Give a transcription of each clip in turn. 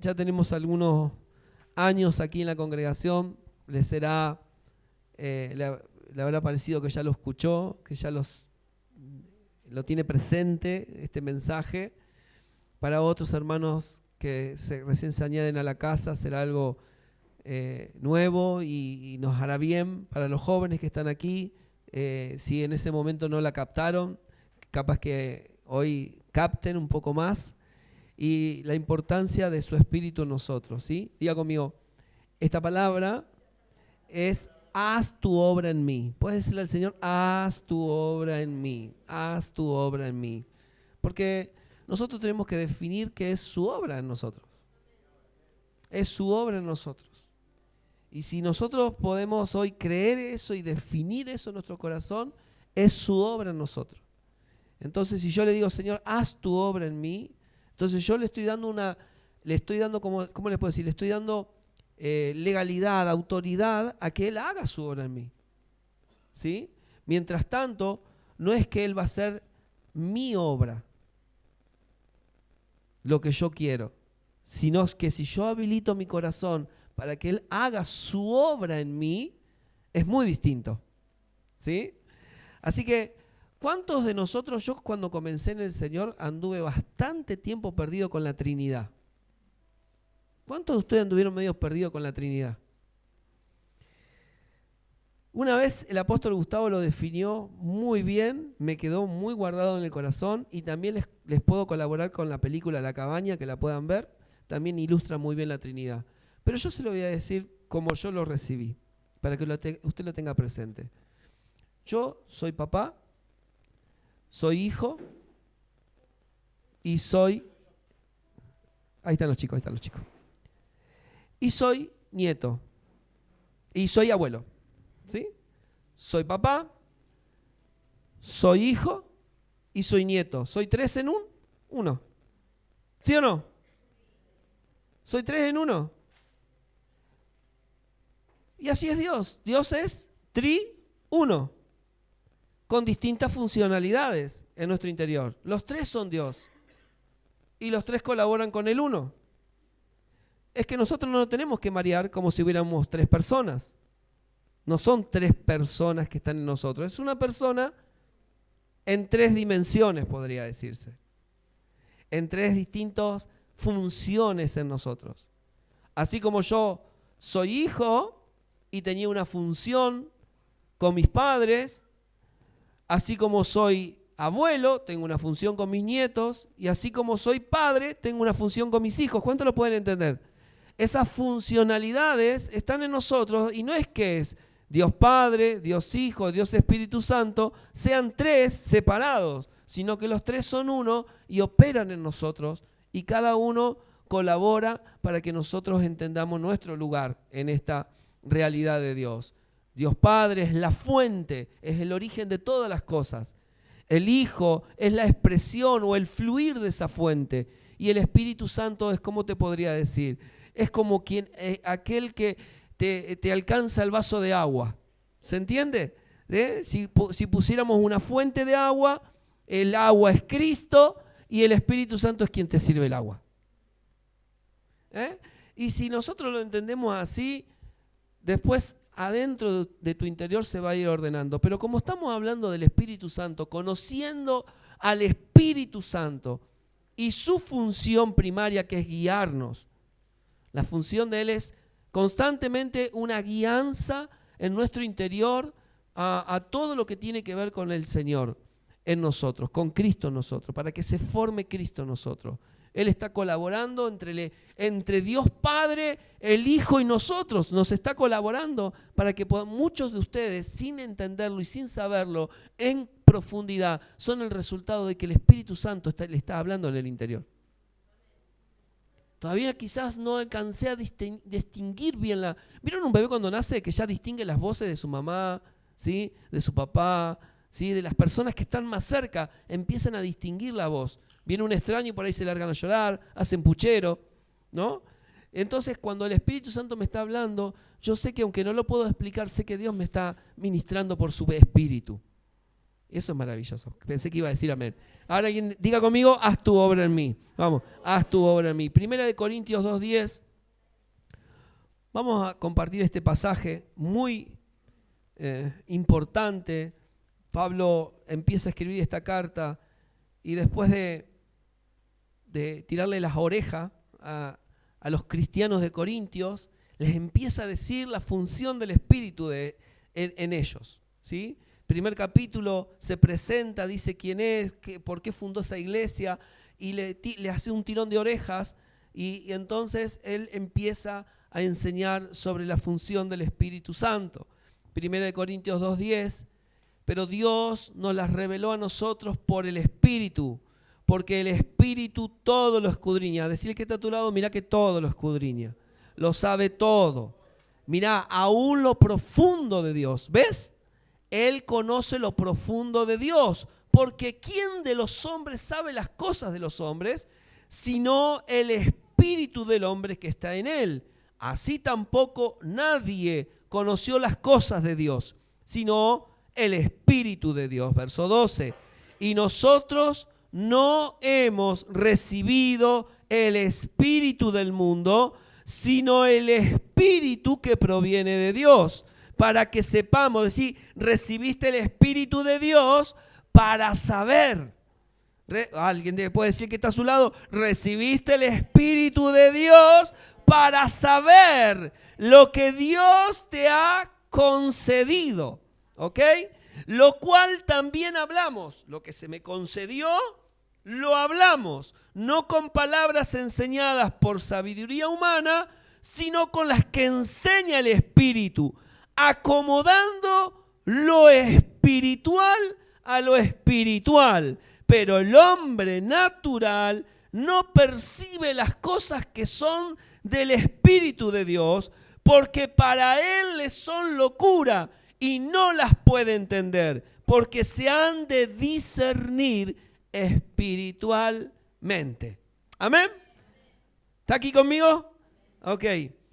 ya tenemos algunos años aquí en la congregación, le habrá parecido que ya lo escuchó, que ya lo tiene presente este mensaje. Para otros hermanos que recién se añaden a la casa será algo nuevo y nos hará bien. Para los jóvenes que están aquí, si en ese momento no la captaron, capaz que hoy capten un poco más, y la importancia de su espíritu en nosotros, ¿sí? Diga conmigo, esta palabra es: haz tu obra en mí. Puedes decirle al Señor: haz tu obra en mí, haz tu obra en mí. Porque nosotros tenemos que definir qué es su obra en nosotros. Es su obra en nosotros. Y si nosotros podemos hoy creer eso y definir eso en nuestro corazón, es su obra en nosotros. Entonces, si yo le digo: Señor, haz tu obra en mí, entonces yo le estoy dando ¿cómo les puedo decir? Le estoy dando legalidad, autoridad a que Él haga su obra en mí. ¿Sí? Mientras tanto, no es que Él va a hacer mi obra, lo que yo quiero, sino que si yo habilito mi corazón para que Él haga su obra en mí, es muy distinto. ¿Sí? Así que, ¿cuántos de nosotros, yo cuando comencé en el Señor anduve bastante tiempo perdido con la Trinidad? ¿Cuántos de ustedes anduvieron medio perdidos con la Trinidad? Una vez el apóstol Gustavo lo definió muy bien, me quedó muy guardado en el corazón, y también les puedo colaborar con la película La Cabaña, que la puedan ver, también ilustra muy bien la Trinidad. Pero yo se lo voy a decir como yo lo recibí, para que usted lo tenga presente. Yo soy papá, soy hijo y soy... Ahí están los chicos. Y soy nieto y soy abuelo. ¿Sí? Soy papá, soy hijo y soy nieto. ¿Soy tres en uno? ¿Sí o no? ¿Soy tres en uno? Y así es Dios. Dios es tri-uno, con distintas funcionalidades en nuestro interior. Los tres son Dios y los tres colaboran con el uno. Es que nosotros no lo tenemos que marear como si hubiéramos tres personas. No son tres personas que están en nosotros. Es una persona en tres dimensiones, podría decirse. En tres distintas funciones en nosotros. Así como yo soy hijo y tenía una función con mis padres, así como soy abuelo, tengo una función con mis nietos, y así como soy padre, tengo una función con mis hijos. ¿Cuánto lo pueden entender? Esas funcionalidades están en nosotros, y no es que es Dios Padre, Dios Hijo, Dios Espíritu Santo, sean tres separados, sino que los tres son uno y operan en nosotros, y cada uno colabora para que nosotros entendamos nuestro lugar en esta realidad de Dios. Dios Padre es la fuente, es el origen de todas las cosas. El Hijo es la expresión o el fluir de esa fuente. Y el Espíritu Santo es, ¿cómo te podría decir? Es como aquel que te alcanza el vaso de agua. ¿Se entiende? Si pusiéramos una fuente de agua, el agua es Cristo y el Espíritu Santo es quien te sirve el agua. Y si nosotros lo entendemos así, después adentro de tu interior se va a ir ordenando. Pero como estamos hablando del Espíritu Santo, conociendo al Espíritu Santo y su función primaria, que es guiarnos, la función de Él es constantemente una guianza en nuestro interior a todo lo que tiene que ver con el Señor en nosotros, con Cristo en nosotros, para que se forme Cristo en nosotros. Él está colaborando entre Dios Padre, el Hijo y nosotros. Nos está colaborando para que muchos de ustedes, sin entenderlo y sin saberlo en profundidad, son el resultado de que el Espíritu Santo le está hablando en el interior. Todavía quizás no alcancé a distinguir bien la... ¿Vieron un bebé cuando nace que ya distingue las voces de su mamá, ¿sí? De su papá, ¿sí? De las personas que están más cerca? Empiezan a distinguir la voz. Viene un extraño y por ahí se largan a llorar, hacen puchero, ¿no? Entonces, cuando el Espíritu Santo me está hablando, yo sé que aunque no lo puedo explicar, sé que Dios me está ministrando por su Espíritu. Eso es maravilloso. Pensé que iba a decir amén. Ahora alguien diga conmigo, haz tu obra en mí. Vamos, haz tu obra en mí. Primera de Corintios 2:10. Vamos a compartir este pasaje muy importante. Pablo empieza a escribir esta carta y después de tirarle las orejas a los cristianos de Corintios, les empieza a decir la función del Espíritu en ellos, ¿sí? Primer capítulo se presenta, dice quién es, por qué fundó esa iglesia, y le hace un tirón de orejas, y entonces él empieza a enseñar sobre la función del Espíritu Santo. Primera de Corintios 2:10, pero Dios nos las reveló a nosotros por el Espíritu, porque el Espíritu todo lo escudriña. Decirle que está a tu lado, mira que todo lo escudriña, lo sabe todo. Mira, aún lo profundo de Dios, ¿ves? Él conoce lo profundo de Dios, porque ¿quién de los hombres sabe las cosas de los hombres, sino el Espíritu del hombre que está en él? Así tampoco nadie conoció las cosas de Dios, sino el Espíritu de Dios. Verso 12. Y nosotros no hemos recibido el Espíritu del mundo, sino el Espíritu que proviene de Dios, para que sepamos, decir, recibiste el Espíritu de Dios para saber. Alguien puede decir que está a su lado, recibiste el Espíritu de Dios para saber lo que Dios te ha concedido, ¿ok? Lo cual también hablamos, lo que se me concedió, lo hablamos, no con palabras enseñadas por sabiduría humana, sino con las que enseña el Espíritu, acomodando lo espiritual a lo espiritual. Pero el hombre natural no percibe las cosas que son del Espíritu de Dios, porque para él les son locura y no las puede entender, porque se han de discernir espiritualmente. ¿Amén? ¿Está aquí conmigo? Ok.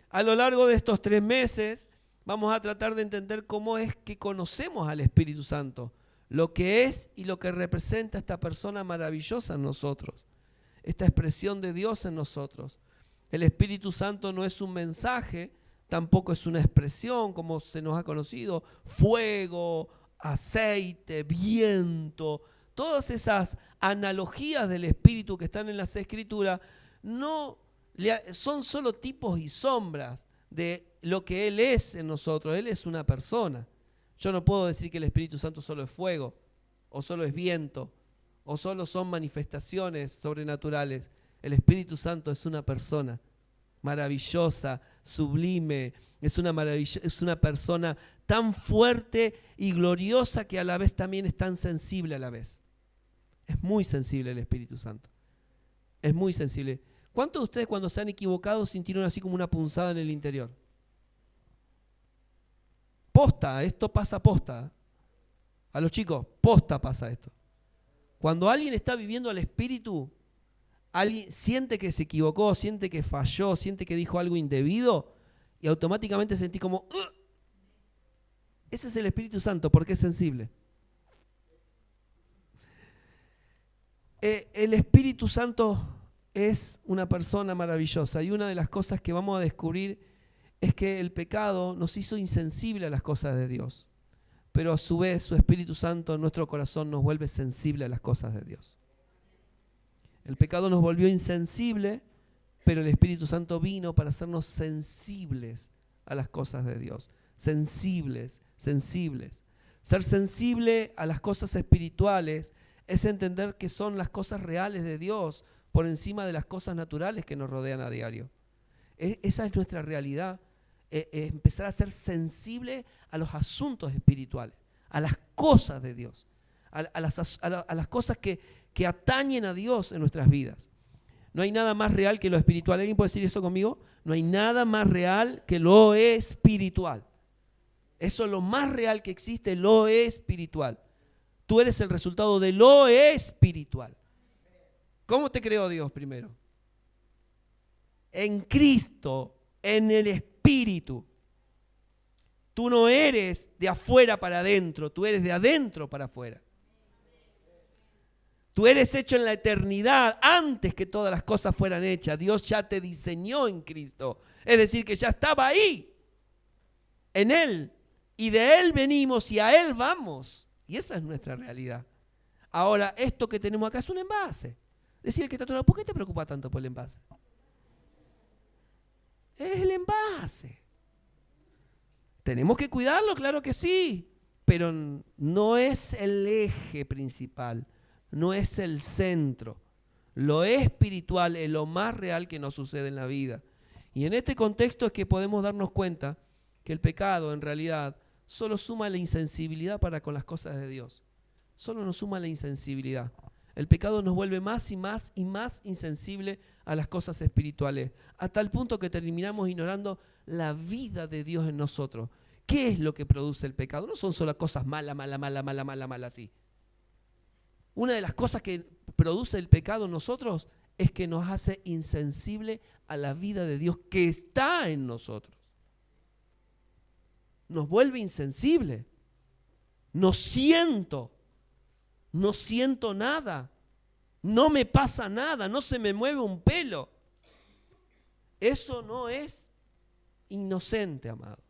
A lo largo de estos 3 meses vamos a tratar de entender cómo es que conocemos al Espíritu Santo, lo que es y lo que representa esta persona maravillosa en nosotros, esta expresión de Dios en nosotros. El Espíritu Santo no es un mensaje, tampoco es una expresión como se nos ha conocido, fuego, aceite, viento. Todas esas analogías del Espíritu que están en las Escrituras no son solo tipos y sombras de lo que Él es en nosotros. Él es una persona. Yo no puedo decir que el Espíritu Santo solo es fuego, o solo es viento, o solo son manifestaciones sobrenaturales. El Espíritu Santo es una persona maravillosa, sublime, es una persona tan fuerte y gloriosa que a la vez también es tan sensible a la vez. Es muy sensible el Espíritu Santo. Es muy sensible. ¿Cuántos de ustedes cuando se han equivocado sintieron así como una punzada en el interior? Posta, esto pasa posta. A los chicos, posta pasa esto. Cuando alguien está viviendo al Espíritu, alguien siente que se equivocó, siente que falló, siente que dijo algo indebido y automáticamente sentí como ¡ugh! Ese es el Espíritu Santo porque es sensible. El Espíritu Santo es una persona maravillosa y una de las cosas que vamos a descubrir es que el pecado nos hizo insensible a las cosas de Dios, pero a su vez su Espíritu Santo en nuestro corazón nos vuelve sensible a las cosas de Dios. El pecado nos volvió insensible, pero el Espíritu Santo vino para hacernos sensibles a las cosas de Dios. Sensibles. Ser sensible a las cosas espirituales es entender que son las cosas reales de Dios por encima de las cosas naturales que nos rodean a diario. Esa es nuestra realidad. Empezar a ser sensible a los asuntos espirituales, a las cosas de Dios, a las cosas que atañen a Dios en nuestras vidas. No hay nada más real que lo espiritual. ¿Alguien puede decir eso conmigo? No hay nada más real que lo espiritual. Eso es lo más real que existe, lo espiritual. Tú eres el resultado de lo espiritual. ¿Cómo te creó Dios primero? En Cristo, en el Espíritu. Tú no eres de afuera para adentro, tú eres de adentro para afuera. Tú eres hecho en la eternidad antes que todas las cosas fueran hechas. Dios ya te diseñó en Cristo. Es decir, que ya estaba ahí, en Él. Y de Él venimos y a Él vamos. Y esa es nuestra realidad. Ahora, esto que tenemos acá es un envase. Decir el que está a tu lado, ¿por qué te preocupa tanto por el envase? Es el envase. ¿Tenemos que cuidarlo? Claro que sí. Pero no es el eje principal. No es el centro. Lo espiritual es lo más real que nos sucede en la vida. Y en este contexto es que podemos darnos cuenta que el pecado en realidad solo suma la insensibilidad para con las cosas de Dios. Solo nos suma la insensibilidad. El pecado nos vuelve más y más y más insensible a las cosas espirituales, a tal punto que terminamos ignorando la vida de Dios en nosotros. ¿Qué es lo que produce el pecado? No son solo cosas malas, así. Una de las cosas que produce el pecado en nosotros es que nos hace insensible a la vida de Dios que está en nosotros. Nos vuelve insensible. No siento nada. No me pasa nada, no se me mueve un pelo. Eso no es inocente, amados.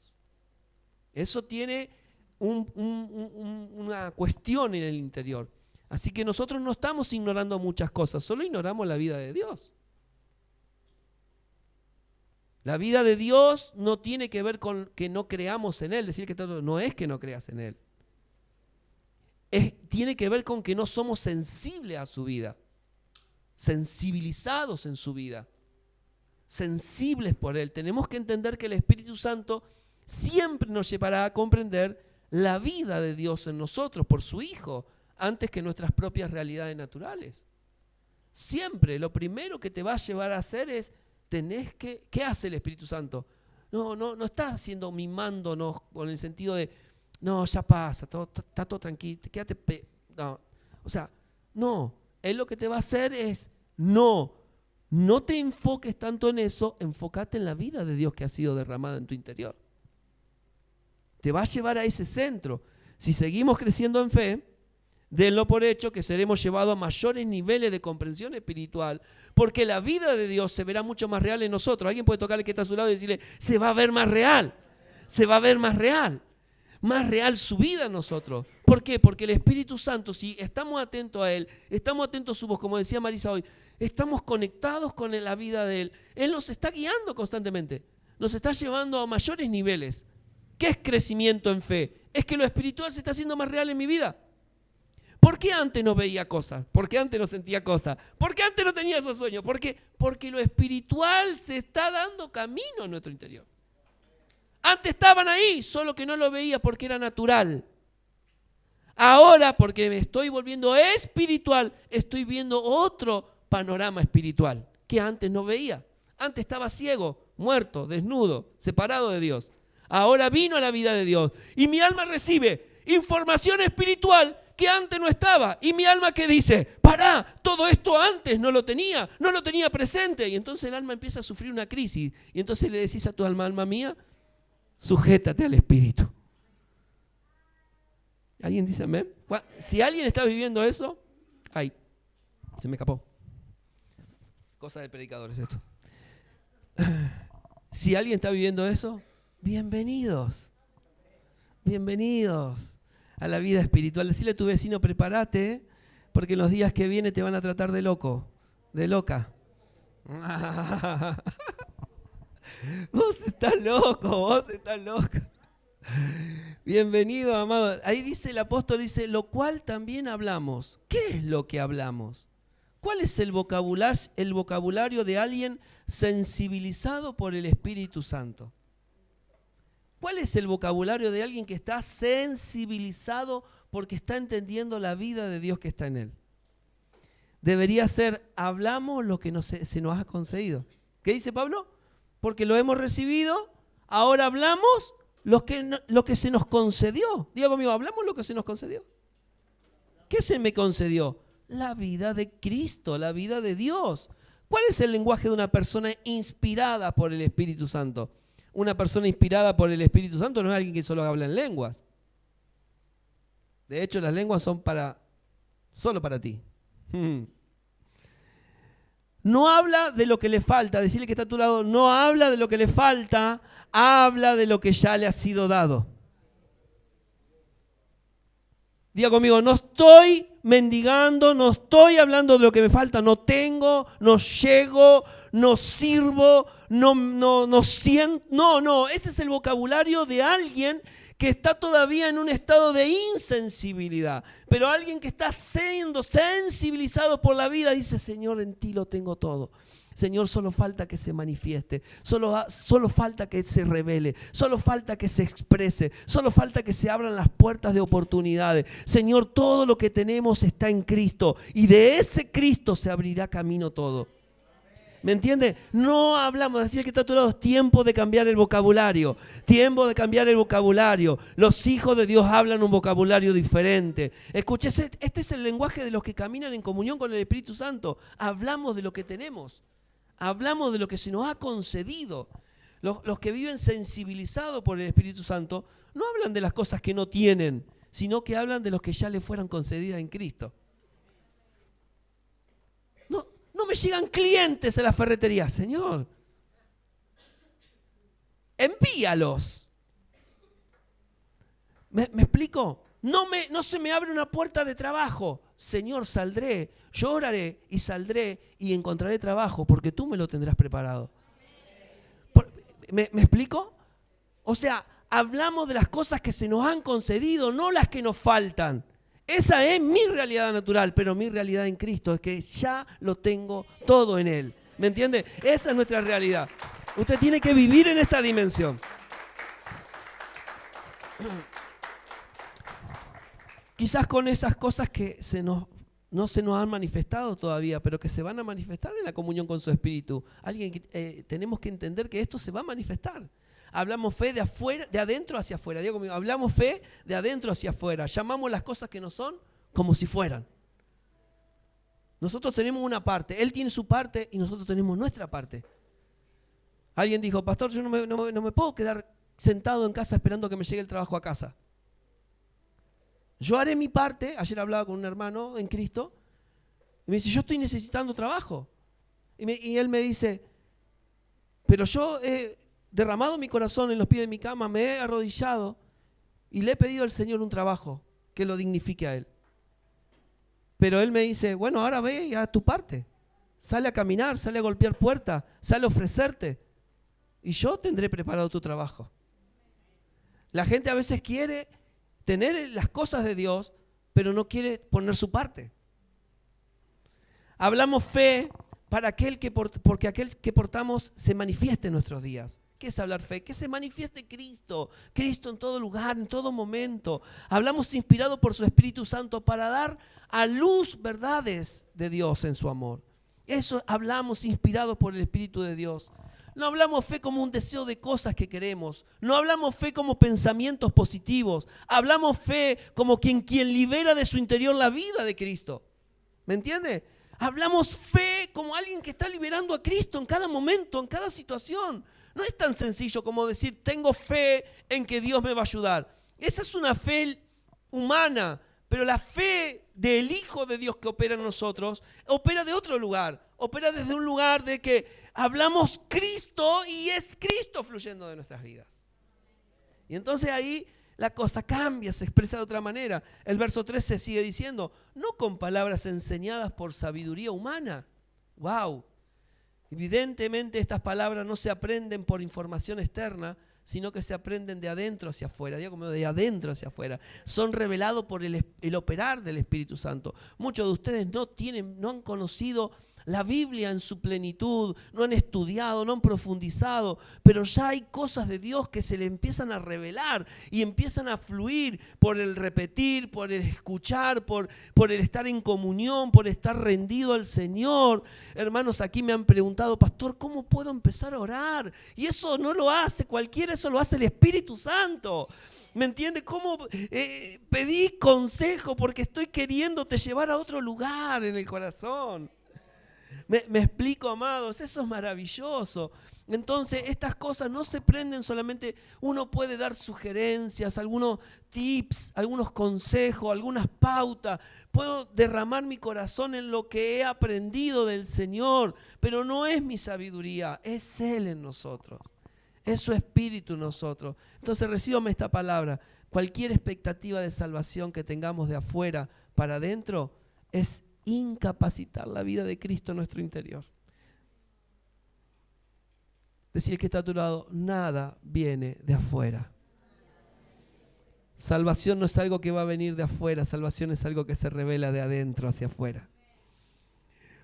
Eso tiene una cuestión en el interior. Así que nosotros no estamos ignorando muchas cosas, solo ignoramos la vida de Dios. La vida de Dios no tiene que ver con que no creamos en Él. Decir que no es que no creas en Él. Tiene que ver con que no somos sensibles a su vida. Sensibilizados en su vida. Sensibles por Él. Tenemos que entender que el Espíritu Santo siempre nos llevará a comprender la vida de Dios en nosotros por su Hijo, antes que nuestras propias realidades naturales. Siempre lo primero que te va a llevar a hacer es ¿qué hace el Espíritu Santo? No está haciendo mimándonos con el sentido de no, ya pasa, está todo tranquilo, quédate. Él lo que te va a hacer es no te enfoques tanto en eso, enfócate en la vida de Dios que ha sido derramada en tu interior. Te va a llevar a ese centro. Si seguimos creciendo en fe, denlo por hecho que seremos llevados a mayores niveles de comprensión espiritual, porque la vida de Dios se verá mucho más real en nosotros. Alguien puede tocarle que está a su lado y decirle, se va a ver más real, se va a ver más real su vida en nosotros. ¿Por qué? Porque el Espíritu Santo, si estamos atentos a Él, estamos atentos a su voz, como decía Marisa hoy, estamos conectados con la vida de Él. Él nos está guiando constantemente, nos está llevando a mayores niveles. ¿Qué es crecimiento en fe? Es que lo espiritual se está haciendo más real en mi vida. ¿Por qué antes no veía cosas? ¿Por qué antes no sentía cosas? ¿Por qué antes no tenía esos sueños? ¿Por qué? Porque lo espiritual se está dando camino en nuestro interior. Antes estaban ahí, solo que no lo veía porque era natural. Ahora, porque me estoy volviendo espiritual, estoy viendo otro panorama espiritual que antes no veía. Antes estaba ciego, muerto, desnudo, separado de Dios. Ahora vino a la vida de Dios y mi alma recibe información espiritual que antes no estaba. Y mi alma que dice, pará, todo esto antes no lo tenía presente. Y entonces el alma empieza a sufrir una crisis. Y entonces le decís a tu alma, alma mía, sujétate al Espíritu. ¿Alguien dice amén? Si alguien está viviendo eso, ay, se me escapó. Cosa del predicador es esto. Si alguien está viviendo eso, bienvenidos a la vida espiritual. Decirle a tu vecino, prepárate, porque en los días que vienen te van a tratar de loco, de loca. Vos estás loco. Bienvenido, amado. Ahí dice el apóstol, dice, lo cual también hablamos. ¿Qué es lo que hablamos? ¿Cuál es el vocabulario de alguien sensibilizado por el Espíritu Santo? ¿Cuál es el vocabulario de alguien que está sensibilizado porque está entendiendo la vida de Dios que está en él? Debería ser, hablamos lo que se nos ha concedido. ¿Qué dice Pablo? Porque lo hemos recibido, ahora hablamos lo que se nos concedió. Diga conmigo, hablamos lo que se nos concedió. ¿Qué se me concedió? La vida de Cristo, la vida de Dios. ¿Cuál es el lenguaje de una persona inspirada por el Espíritu Santo? Una persona inspirada por el Espíritu Santo no es alguien que solo habla en lenguas. De hecho, las lenguas son solo para ti. No habla de lo que le falta. Decirle que está a tu lado, no habla de lo que le falta, habla de lo que ya le ha sido dado. Diga conmigo, no estoy mendigando, no estoy hablando de lo que me falta, no tengo, no llego, no sirvo, no siento. No, ese es el vocabulario de alguien que está todavía en un estado de insensibilidad. Pero alguien que está siendo sensibilizado por la vida dice, Señor, en ti lo tengo todo. Señor, solo falta que se manifieste, solo falta que se revele, solo falta que se exprese, solo falta que se abran las puertas de oportunidades. Señor, todo lo que tenemos está en Cristo y de ese Cristo se abrirá camino todo. ¿Me entiende? No hablamos, decir que está a tu lado, es tiempo de cambiar el vocabulario. Tiempo de cambiar el vocabulario. Los hijos de Dios hablan un vocabulario diferente. Escúchese, este es el lenguaje de los que caminan en comunión con el Espíritu Santo. Hablamos de lo que tenemos. Hablamos de lo que se nos ha concedido. Los que viven sensibilizados por el Espíritu Santo no hablan de las cosas que no tienen, sino que hablan de los que ya les fueron concedidas en Cristo. No me llegan clientes a la ferretería. Señor, envíalos. ¿Me explico? No se me abre una puerta de trabajo. Señor, saldré, yo oraré y saldré y encontraré trabajo porque tú me lo tendrás preparado. ¿Me explico? O sea, hablamos de las cosas que se nos han concedido, no las que nos faltan. Esa es mi realidad natural, pero mi realidad en Cristo es que ya lo tengo todo en Él. ¿Me entiende? Esa es nuestra realidad. Usted tiene que vivir en esa dimensión. Quizás con esas cosas que no se nos han manifestado todavía, pero que se van a manifestar en la comunión con su Espíritu. Tenemos que entender que esto se va a manifestar. Hablamos fe de adentro hacia afuera. Digo conmigo, hablamos fe de adentro hacia afuera. Llamamos las cosas que no son como si fueran. Nosotros tenemos una parte, Él tiene su parte y nosotros tenemos nuestra parte. Alguien dijo, pastor, yo no me puedo quedar sentado en casa esperando que me llegue el trabajo a casa. Yo haré mi parte. Ayer hablaba con un hermano en Cristo y me dice, yo estoy necesitando trabajo. Y él me dice, pero yo he derramado mi corazón en los pies de mi cama, me he arrodillado y le he pedido al Señor un trabajo que lo dignifique a Él. Pero Él me dice, bueno, ahora ve y haz tu parte. Sale a caminar, sale a golpear puertas, sale a ofrecerte. Y yo tendré preparado tu trabajo. La gente a veces quiere tener las cosas de Dios, pero no quiere poner su parte. Hablamos fe para porque aquel que portamos se manifieste en nuestros días. ¿Qué es hablar fe? Que se manifieste Cristo. Cristo en todo lugar, en todo momento. Hablamos inspirado por su Espíritu Santo para dar a luz verdades de Dios en su amor. Eso hablamos inspirados por el Espíritu de Dios. No hablamos fe como un deseo de cosas que queremos. No hablamos fe como pensamientos positivos. Hablamos fe como quien libera de su interior la vida de Cristo. ¿Me entiende? Hablamos fe como alguien que está liberando a Cristo en cada momento, en cada situación. No es tan sencillo como decir, tengo fe en que Dios me va a ayudar. Esa es una fe humana, pero la fe del Hijo de Dios que opera en nosotros, opera de otro lugar. Opera desde un lugar de que hablamos Cristo y es Cristo fluyendo de nuestras vidas. Y entonces ahí la cosa cambia, se expresa de otra manera. El verso 13 sigue diciendo, no con palabras enseñadas por sabiduría humana. ¡Wow! Evidentemente estas palabras no se aprenden por información externa, sino que se aprenden de adentro hacia afuera. Digo como de adentro hacia afuera. Son revelados por el operar del Espíritu Santo. Muchos de ustedes no han conocido la Biblia en su plenitud, no han estudiado, no han profundizado, pero ya hay cosas de Dios que se le empiezan a revelar y empiezan a fluir por el repetir, por el escuchar, por el estar en comunión, por estar rendido al Señor. Hermanos, aquí me han preguntado, pastor, ¿cómo puedo empezar a orar? Y eso no lo hace cualquiera, eso lo hace el Espíritu Santo. ¿Me entiendes? ¿Cómo pedí consejo porque estoy queriéndote llevar a otro lugar en el corazón? Me explico, amados, eso es maravilloso. Entonces estas cosas no se prenden solamente, uno puede dar sugerencias, algunos tips, algunos consejos, algunas pautas. Puedo derramar mi corazón en lo que he aprendido del Señor, pero no es mi sabiduría, es Él en nosotros, es su Espíritu en nosotros. Entonces recíbame esta palabra, cualquier expectativa de salvación que tengamos de afuera para adentro es incapacitar la vida de Cristo en nuestro interior. Decir que está a tu lado, nada viene de afuera. Salvación no es algo que va a venir de afuera, salvación es algo que se revela de adentro hacia afuera.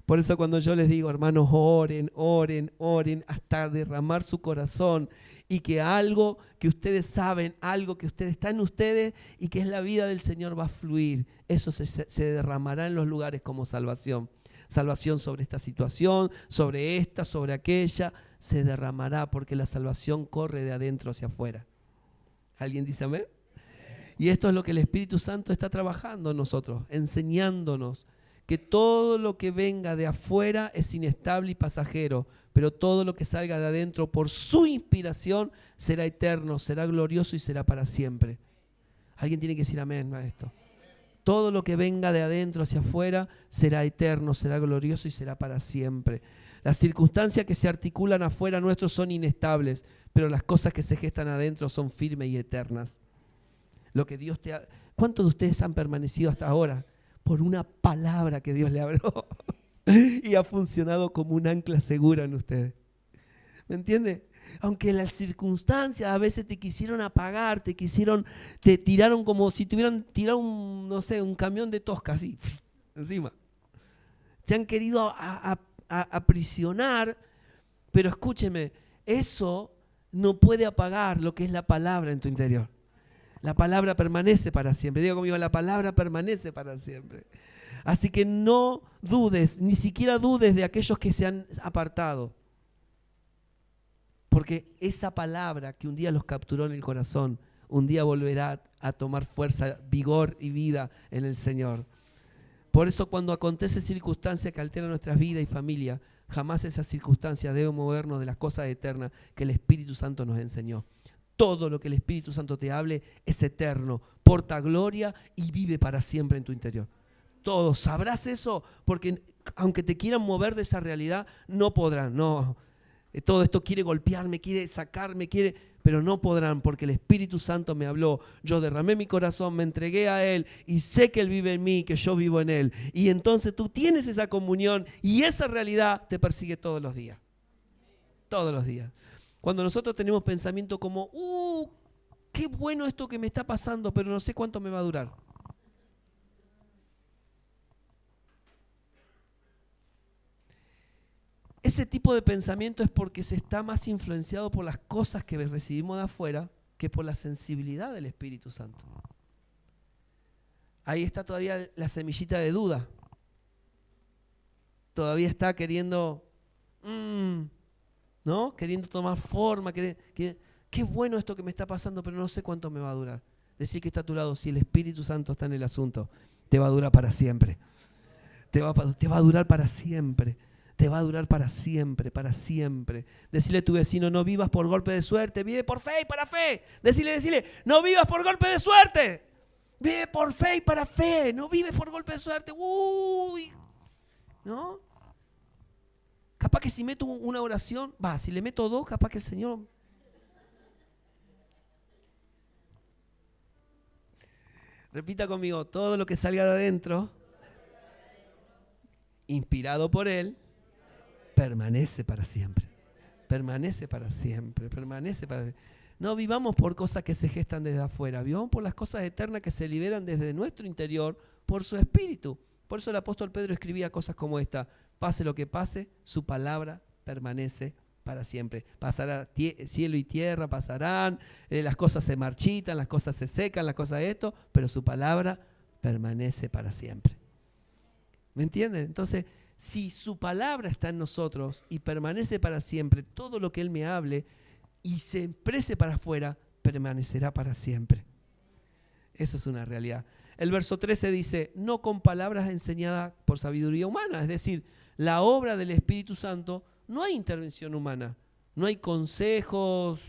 Por eso cuando yo les digo, hermanos, oren, oren, oren, hasta derramar su corazón y que algo que ustedes saben, algo que está en ustedes y que es la vida del Señor va a fluir. Eso se derramará en los lugares como salvación. Salvación sobre esta situación, sobre esta, sobre aquella, se derramará porque la salvación corre de adentro hacia afuera. ¿Alguien dice amén? Y esto es lo que el Espíritu Santo está trabajando en nosotros, enseñándonos que todo lo que venga de afuera es inestable y pasajero, pero todo lo que salga de adentro por su inspiración será eterno, será glorioso y será para siempre. ¿Alguien tiene que decir amén a esto? Todo lo que venga de adentro hacia afuera será eterno, será glorioso y será para siempre. Las circunstancias que se articulan afuera nuestro son inestables, pero las cosas que se gestan adentro son firmes y eternas. Lo que Dios te ha... ¿Cuántos de ustedes han permanecido hasta ahora? Por una palabra que Dios le habló y ha funcionado como un ancla segura en ustedes. ¿Me entiende? Aunque las circunstancias a veces te quisieron apagar, te tiraron como si te hubieran tirado un camión de tosca así, encima. Te han querido aprisionar, pero escúcheme, eso no puede apagar lo que es la palabra en tu interior. La palabra permanece para siempre. Diga conmigo, la palabra permanece para siempre. Así que no dudes, ni siquiera dudes de aquellos que se han apartado. Porque esa palabra que un día los capturó en el corazón, un día volverá a tomar fuerza, vigor y vida en el Señor. Por eso cuando acontece circunstancia que altera nuestras vidas y familia, jamás esas circunstancias deben movernos de las cosas eternas que el Espíritu Santo nos enseñó. Todo lo que el Espíritu Santo te hable es eterno, porta gloria y vive para siempre en tu interior. Todo, sabrás eso, porque aunque te quieran mover de esa realidad, no podrán, no. Todo esto quiere golpearme, quiere sacarme, pero no podrán porque el Espíritu Santo me habló. Yo derramé mi corazón, me entregué a Él y sé que Él vive en mí, que yo vivo en Él. Y entonces tú tienes esa comunión y esa realidad te persigue todos los días. Todos los días. Cuando nosotros tenemos pensamiento como, qué bueno esto que me está pasando, pero no sé cuánto me va a durar. Ese tipo de pensamiento es porque se está más influenciado por las cosas que recibimos de afuera que por la sensibilidad del Espíritu Santo. Ahí está todavía la semillita de duda. Todavía está queriendo, ¿no? Queriendo tomar forma. Qué bueno esto que me está pasando, pero no sé cuánto me va a durar. Decir que está a tu lado, si el Espíritu Santo está en el asunto, te va a durar para siempre. Te va a durar para siempre. Te va a durar para siempre, para siempre. Decirle a tu vecino, no vivas por golpe de suerte, vive por fe y para fe. Decirle, no vivas por golpe de suerte, vive por fe y para fe. No vives por golpe de suerte. ¿No? Capaz que si meto una oración, si le meto dos, capaz que el Señor... Repita conmigo, todo lo que salga de adentro, inspirado por Él, permanece para siempre. Permanece para siempre. Permanece para siempre. No vivamos por cosas que se gestan desde afuera. Vivamos por las cosas eternas que se liberan desde nuestro interior por su Espíritu. Por eso el apóstol Pedro escribía cosas como esta. Pase lo que pase, su palabra permanece para siempre. Pasará cielo y tierra, pasarán, las cosas se marchitan, las cosas se secan, las cosas de esto, pero su palabra permanece para siempre. ¿Me entienden? Entonces, si su palabra está en nosotros y permanece para siempre, todo lo que Él me hable y se exprese para afuera, permanecerá para siempre. Eso es una realidad. El verso 13 dice, no con palabras enseñadas por sabiduría humana, es decir, la obra del Espíritu Santo no hay intervención humana. no hay consejos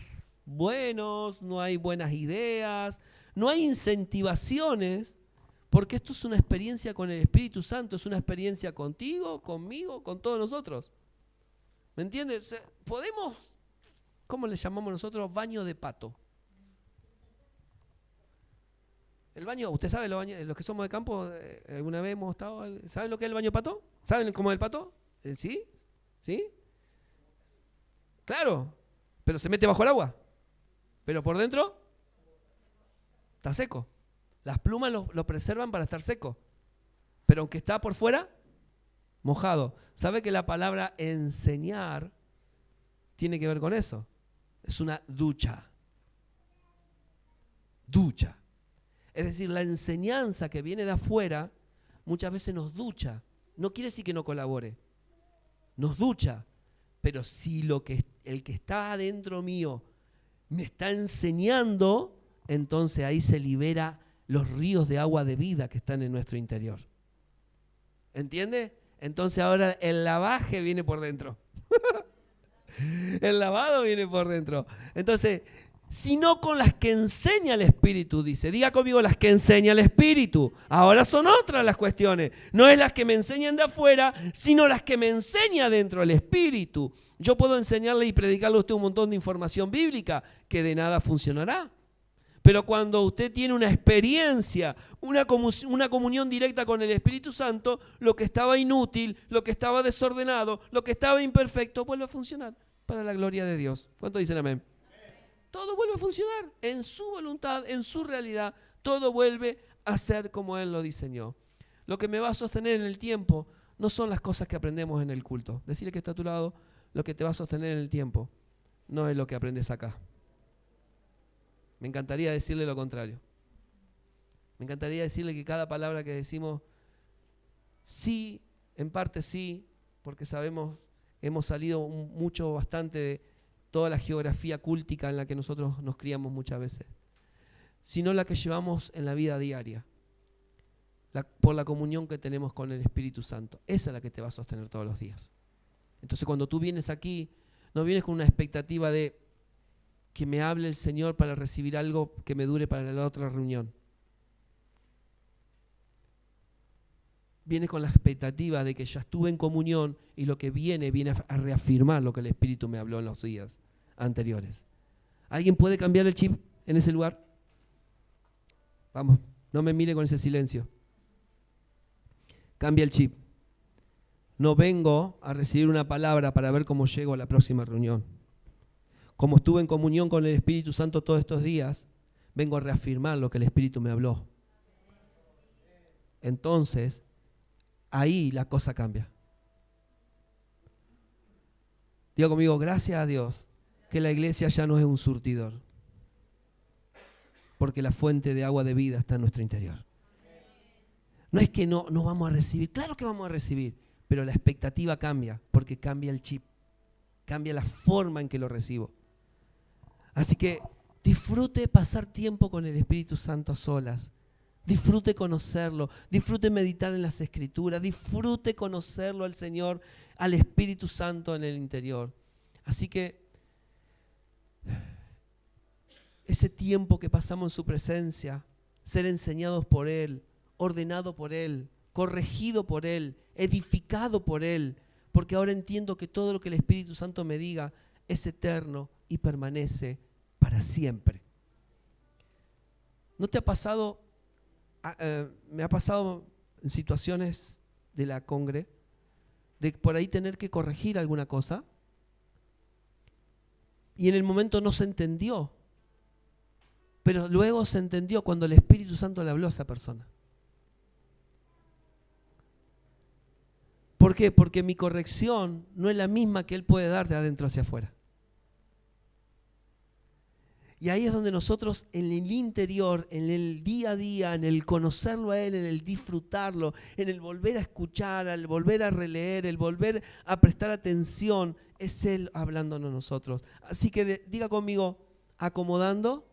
buenos, no hay buenas ideas, no hay incentivaciones, porque esto es una experiencia con el Espíritu Santo, es una experiencia contigo, conmigo, con todos nosotros. ¿Me entiendes? O sea, podemos, ¿cómo le llamamos nosotros? Baño de pato. El baño, ¿usted sabe los que somos de campo? ¿Alguna vez hemos estado? ¿Saben lo que es el baño de pato? ¿Saben cómo es el pato? ¿Sí? ¿Sí? Claro, pero se mete bajo el agua. Pero por dentro está seco. Las plumas lo preservan para estar seco. Pero aunque está por fuera, mojado. ¿Sabe que la palabra enseñar tiene que ver con eso? Es una ducha. Ducha. Es decir, la enseñanza que viene de afuera muchas veces nos ducha. No quiere decir que no colabore. Nos ducha. Pero si el que está adentro mío me está enseñando, entonces ahí se libera los ríos de agua de vida que están en nuestro interior. ¿Entiende? Entonces ahora el lavaje viene por dentro. El lavado viene por dentro. Entonces, sino con las que enseña el Espíritu, dice. Diga conmigo, las que enseña el Espíritu. Ahora son otras las cuestiones. No es las que me enseñan de afuera, sino las que me enseña dentro el Espíritu. Yo puedo enseñarle y predicarle a usted un montón de información bíblica que de nada funcionará. Pero cuando usted tiene una experiencia, una comunión directa con el Espíritu Santo, lo que estaba inútil, lo que estaba desordenado, lo que estaba imperfecto, vuelve a funcionar para la gloria de Dios. ¿Cuántos dicen amén? Todo vuelve a funcionar en su voluntad, en su realidad. Todo vuelve a ser como Él lo diseñó. Lo que me va a sostener en el tiempo no son las cosas que aprendemos en el culto. Decirle que está a tu lado, lo que te va a sostener en el tiempo no es lo que aprendes acá. Me encantaría decirle lo contrario. Me encantaría decirle que cada palabra que decimos, sí, en parte sí, porque sabemos, hemos salido bastante de toda la geografía cúltica en la que nosotros nos criamos muchas veces, sino la que llevamos en la vida diaria, por la comunión que tenemos con el Espíritu Santo. Esa es la que te va a sostener todos los días. Entonces cuando tú vienes aquí, no vienes con una expectativa de que me hable el Señor para recibir algo que me dure para la otra reunión. Viene con la expectativa de que ya estuve en comunión y lo que viene a reafirmar lo que el Espíritu me habló en los días anteriores. ¿Alguien puede cambiar el chip en ese lugar? Vamos, no me mire con ese silencio. Cambia el chip. No vengo a recibir una palabra para ver cómo llego a la próxima reunión. Como estuve en comunión con el Espíritu Santo todos estos días, vengo a reafirmar lo que el Espíritu me habló. Entonces, ahí la cosa cambia. Diga conmigo, gracias a Dios que la iglesia ya no es un surtidor, porque la fuente de agua de vida está en nuestro interior. No es que no vamos a recibir, claro que vamos a recibir, pero la expectativa cambia, porque cambia el chip, cambia la forma en que lo recibo. Así que disfrute pasar tiempo con el Espíritu Santo a solas. Disfrute conocerlo, disfrute meditar en las Escrituras, disfrute conocerlo al Señor, al Espíritu Santo en el interior. Así que ese tiempo que pasamos en su presencia, ser enseñados por Él, ordenado por Él, corregido por Él, edificado por Él, porque ahora entiendo que todo lo que el Espíritu Santo me diga es eterno y permanece para siempre. ¿No te ha pasado? Me ha pasado en situaciones de la congre, de por ahí tener que corregir alguna cosa, y en el momento no se entendió, pero luego se entendió cuando el Espíritu Santo le habló a esa persona. ¿Por qué? Porque mi corrección no es la misma que Él puede dar de adentro hacia afuera. Y ahí es donde nosotros en el interior, en el día a día, en el conocerlo a Él, en el disfrutarlo, en el volver a escuchar, el volver a releer, el volver a prestar atención, es Él hablándonos a nosotros. Así que diga conmigo, acomodando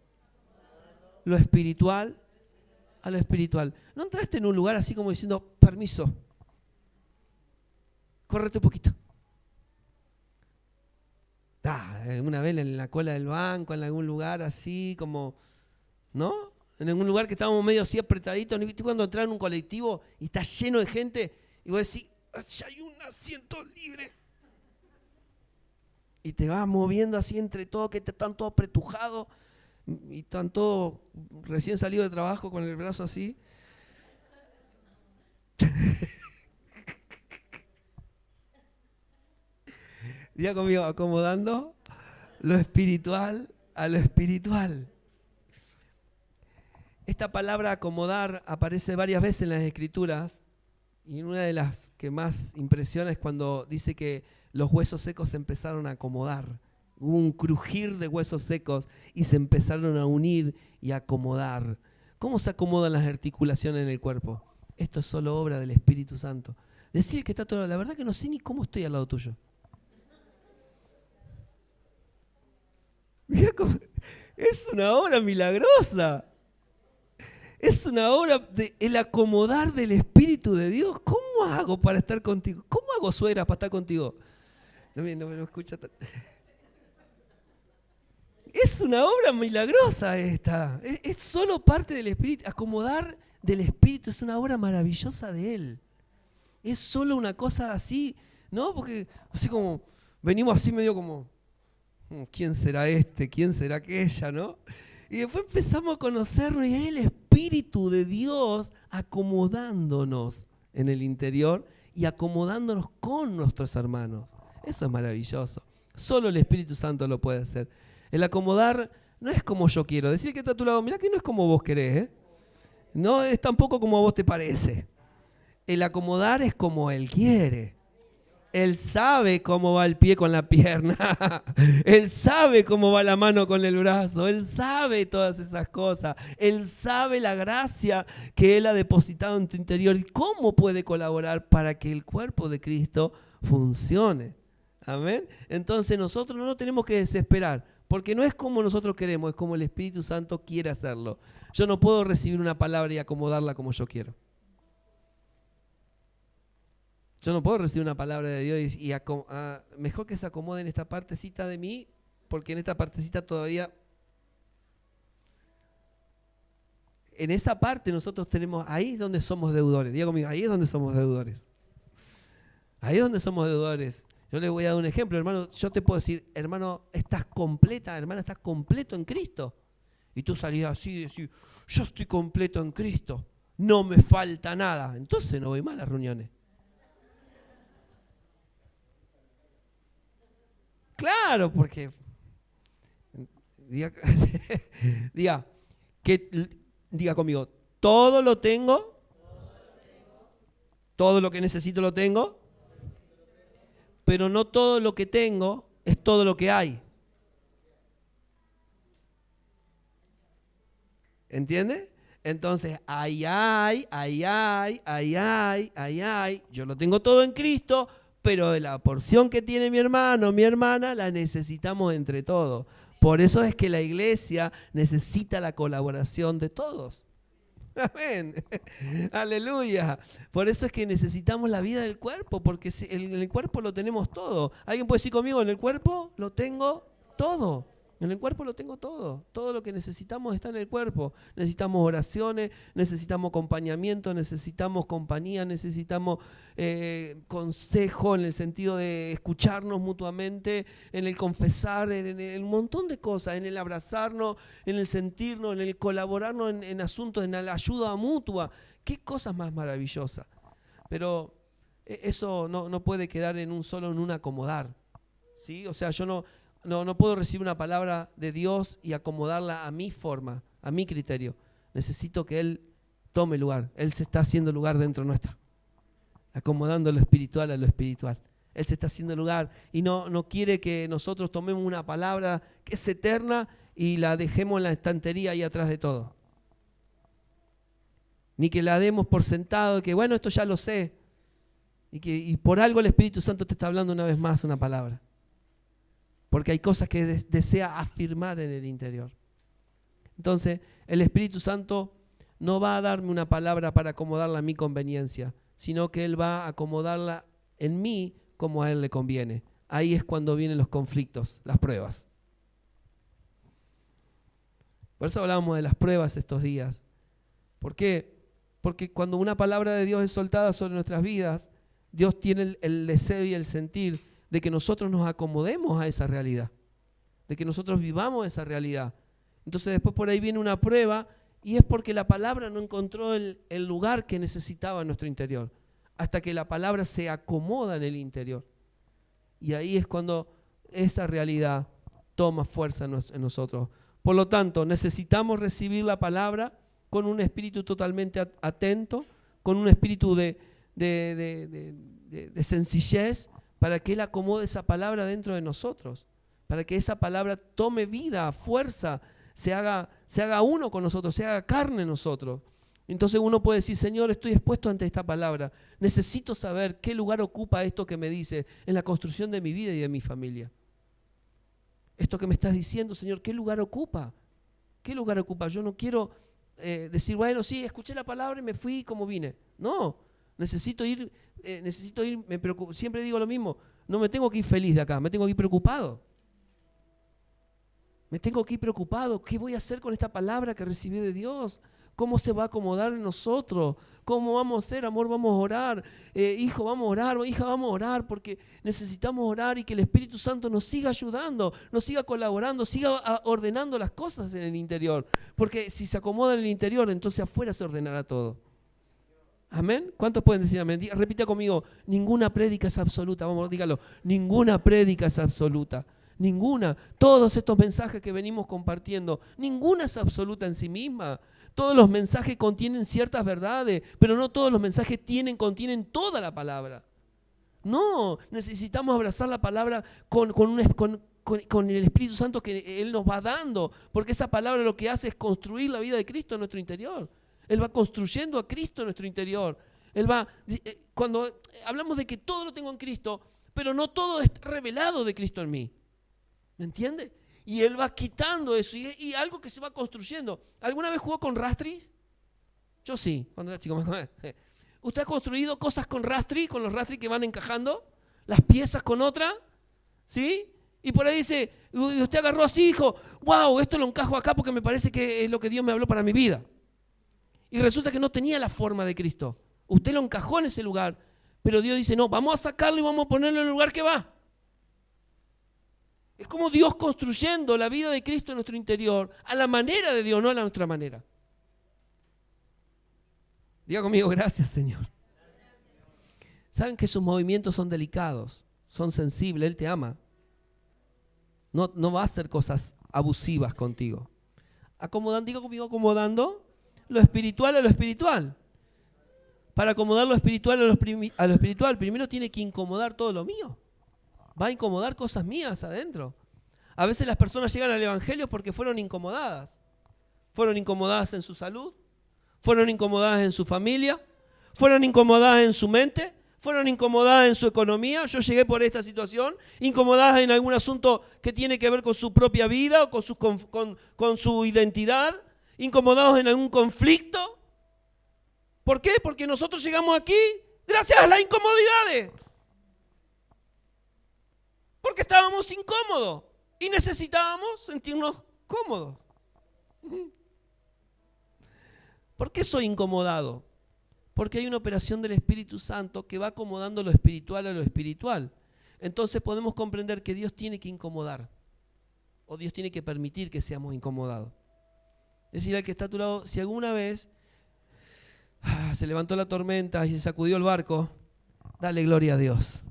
lo espiritual a lo espiritual. No entraste en un lugar así como diciendo, permiso, córrete un poquito. Una vez en la cola del banco, en algún lugar así, como, ¿no? En algún lugar que estábamos medio así apretaditos. ¿Viste cuando entras en un colectivo y está lleno de gente y vos decís, ya hay un asiento libre? Y te vas moviendo así entre todos, que están todos apretujados y están todos recién salidos de trabajo con el brazo así. Diga conmigo, acomodando lo espiritual a lo espiritual. Esta palabra acomodar aparece varias veces en las Escrituras y una de las que más impresiona es cuando dice que los huesos secos se empezaron a acomodar. Hubo un crujir de huesos secos y se empezaron a unir y a acomodar. ¿Cómo se acomodan las articulaciones en el cuerpo? Esto es solo obra del Espíritu Santo. Decir que está todo, la verdad que no sé ni cómo estoy al lado tuyo. Es una obra milagrosa. Es una obra del acomodar del Espíritu de Dios. ¿Cómo hago para estar contigo? ¿Cómo hago, suegra, para estar contigo? No me escucha tanto. Es una obra milagrosa esta. Es solo parte del Espíritu. Acomodar del Espíritu es una obra maravillosa de Él. Es solo una cosa así, ¿no? Porque así como, venimos así medio como, ¿quién será este? ¿Quién será aquella? ¿No? Y después empezamos a conocernos y es el Espíritu de Dios acomodándonos en el interior y acomodándonos con nuestros hermanos. Eso es maravilloso. Solo el Espíritu Santo lo puede hacer. El acomodar no es como yo quiero. Decir que está a tu lado, mirá que no es como vos querés, ¿eh? No es tampoco como a vos te parece. El acomodar es como Él quiere. Él sabe cómo va el pie con la pierna. Él sabe cómo va la mano con el brazo. Él sabe todas esas cosas. Él sabe la gracia que Él ha depositado en tu interior y cómo puede colaborar para que el cuerpo de Cristo funcione. Amén. Entonces nosotros no nos tenemos que desesperar, porque no es como nosotros queremos, es como el Espíritu Santo quiere hacerlo. Yo no puedo recibir una palabra y acomodarla como yo quiero. Yo no puedo recibir una palabra de Dios y mejor que se acomode en esta partecita de mí, porque en esta partecita todavía, en esa parte nosotros tenemos, ahí es donde somos deudores. Diga conmigo, ahí es donde somos deudores. Ahí es donde somos deudores. Yo les voy a dar un ejemplo, hermano. Yo te puedo decir, hermano, estás completa, hermana, estás completo en Cristo. Y tú salías así y decís, yo estoy completo en Cristo, no me falta nada. Entonces no voy más a las reuniones. Claro, porque diga conmigo, todo lo tengo, todo lo que necesito lo tengo, pero no todo lo que tengo es todo lo que hay. ¿Entiende? Entonces, ahí hay, yo lo tengo todo en Cristo, pero la porción que tiene mi hermano, mi hermana, la necesitamos entre todos. Por eso es que la iglesia necesita la colaboración de todos. Amén. Aleluya. Por eso es que necesitamos la vida del cuerpo, porque en el cuerpo lo tenemos todo. ¿Alguien puede decir conmigo, en el cuerpo lo tengo todo? En el cuerpo lo tengo todo. Todo lo que necesitamos está en el cuerpo. Necesitamos oraciones, necesitamos acompañamiento, necesitamos compañía, necesitamos consejo en el sentido de escucharnos mutuamente, en el confesar, en un montón de cosas, en el abrazarnos, en el sentirnos, en el colaborarnos en asuntos, en la ayuda mutua. Qué cosas más maravillosas. Pero eso no puede quedar en un acomodar. ¿Sí? O sea, yo no puedo recibir una palabra de Dios y acomodarla a mi forma, a mi criterio. Necesito que Él tome lugar. Él se está haciendo lugar dentro nuestro, acomodando lo espiritual a lo espiritual. Él se está haciendo lugar y no quiere que nosotros tomemos una palabra que es eterna y la dejemos en la estantería ahí atrás de todo. Ni que la demos por sentado, que bueno, esto ya lo sé. Y por algo el Espíritu Santo te está hablando una vez más una palabra. Porque hay cosas que desea afirmar en el interior. Entonces, el Espíritu Santo no va a darme una palabra para acomodarla a mi conveniencia, sino que Él va a acomodarla en mí como a Él le conviene. ahí es cuando vienen los conflictos, las pruebas. Por eso hablábamos de las pruebas estos días. ¿Por qué? Porque cuando una palabra de Dios es soltada sobre nuestras vidas, Dios tiene el deseo y el sentir de que nosotros nos acomodemos a esa realidad, de que nosotros vivamos esa realidad. Entonces después por ahí viene una prueba y es porque la palabra no encontró el lugar que necesitaba en nuestro interior, hasta que la palabra se acomoda en el interior. Y ahí es cuando esa realidad toma fuerza en nosotros. Por lo tanto, necesitamos recibir la palabra con un espíritu totalmente atento, con un espíritu de sencillez, para que Él acomode esa palabra dentro de nosotros, para que esa palabra tome vida, fuerza, se haga uno con nosotros, se haga carne en nosotros. Entonces uno puede decir, Señor, estoy expuesto ante esta palabra, necesito saber qué lugar ocupa esto que me dice en la construcción de mi vida y de mi familia. Esto que me estás diciendo, Señor, ¿qué lugar ocupa? ¿Qué lugar ocupa? Yo no quiero decir, bueno, sí, escuché la palabra y me fui como vine. No, necesito ir, me preocupo, siempre digo lo mismo, no me tengo que ir feliz de acá, me tengo que ir preocupado. Me tengo que ir preocupado, ¿qué voy a hacer con esta palabra que recibí de Dios? ¿Cómo se va a acomodar en nosotros? ¿Cómo vamos a hacer? Amor, vamos a orar. Hijo, vamos a orar. Hija, vamos a orar porque necesitamos orar y que el Espíritu Santo nos siga ayudando, nos siga colaborando, siga ordenando las cosas en el interior. Porque si se acomoda en el interior, entonces afuera se ordenará todo. ¿Amén? ¿Cuántos pueden decir amén? Repita conmigo, ninguna prédica es absoluta. Vamos, dígalo. Ninguna prédica es absoluta. Ninguna. Todos estos mensajes que venimos compartiendo, ninguna es absoluta en sí misma. Todos los mensajes contienen ciertas verdades, pero no todos los mensajes contienen toda la palabra. No, necesitamos abrazar la palabra con el Espíritu Santo que Él nos va dando, porque esa palabra lo que hace es construir la vida de Cristo en nuestro interior. Él va construyendo a Cristo en nuestro interior. Cuando hablamos de que todo lo tengo en Cristo, pero no todo es revelado de Cristo en mí. ¿Me entiende? Y Él va quitando eso y algo que se va construyendo. ¿Alguna vez jugó con rastris? Yo sí, cuando era chico. ¿Usted ha construido cosas con rastri, con los rastri que van encajando? Las piezas con otra, ¿sí? Y por ahí dice, usted agarró así y dijo, wow, esto lo encajo acá porque me parece que es lo que Dios me habló para mi vida. Y resulta que no tenía la forma de Cristo. Usted lo encajó en ese lugar, pero Dios dice, no, vamos a sacarlo y vamos a ponerlo en el lugar que va. Es como Dios construyendo la vida de Cristo en nuestro interior, a la manera de Dios, no a la nuestra manera. Diga conmigo, gracias, Señor. Saben que sus movimientos son delicados, son sensibles, Él te ama. No va a hacer cosas abusivas contigo. Diga conmigo, acomodando lo espiritual a lo espiritual. Para acomodar lo espiritual a lo espiritual, primero tiene que incomodar todo lo mío. Va a incomodar cosas mías adentro. A veces las personas llegan al Evangelio porque fueron incomodadas. Fueron incomodadas en su salud, fueron incomodadas en su familia, fueron incomodadas en su mente, fueron incomodadas en su economía. Yo llegué por esta situación, incomodadas en algún asunto que tiene que ver con su propia vida o con su identidad, incomodados en algún conflicto. ¿Por qué? Porque nosotros llegamos aquí gracias a las incomodidades. Porque estábamos incómodos y necesitábamos sentirnos cómodos. ¿Por qué soy incomodado? Porque hay una operación del Espíritu Santo que va acomodando lo espiritual a lo espiritual. Entonces podemos comprender que Dios tiene que incomodar, o Dios tiene que permitir que seamos incomodados. Es decir, al que está a tu lado, si alguna vez se levantó la tormenta y se sacudió el barco, dale gloria a Dios.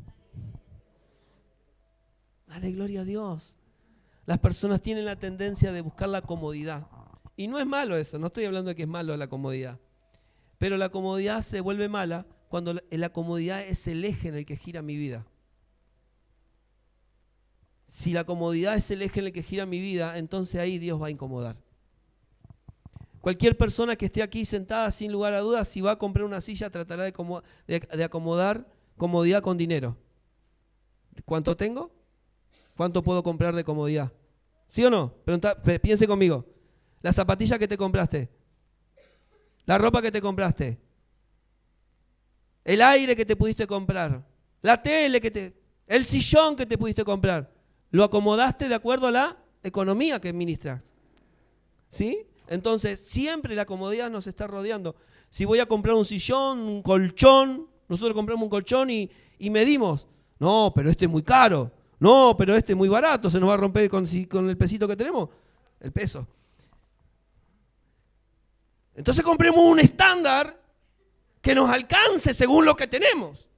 Dale gloria a Dios. Las personas tienen la tendencia de buscar la comodidad. Y no es malo eso, no estoy hablando de que es malo la comodidad. Pero la comodidad se vuelve mala cuando la comodidad es el eje en el que gira mi vida. Si la comodidad es el eje en el que gira mi vida, entonces ahí Dios va a incomodar. Cualquier persona que esté aquí sentada, sin lugar a dudas, si va a comprar una silla, tratará de acomodar comodidad con dinero. ¿Cuánto tengo? ¿Cuánto puedo comprar de comodidad? ¿Sí o no? Piense conmigo. La zapatilla que te compraste, la ropa que te compraste, el aire que te pudiste comprar, la tele El sillón que te pudiste comprar, lo acomodaste de acuerdo a la economía que administras. ¿Sí? Entonces, siempre la comodidad nos está rodeando. Si voy a comprar un sillón, un colchón, nosotros compramos un colchón y medimos. No, pero este es muy caro. No, pero este es muy barato, se nos va a romper con el pesito que tenemos. El peso. Entonces compremos un estándar que nos alcance según lo que tenemos.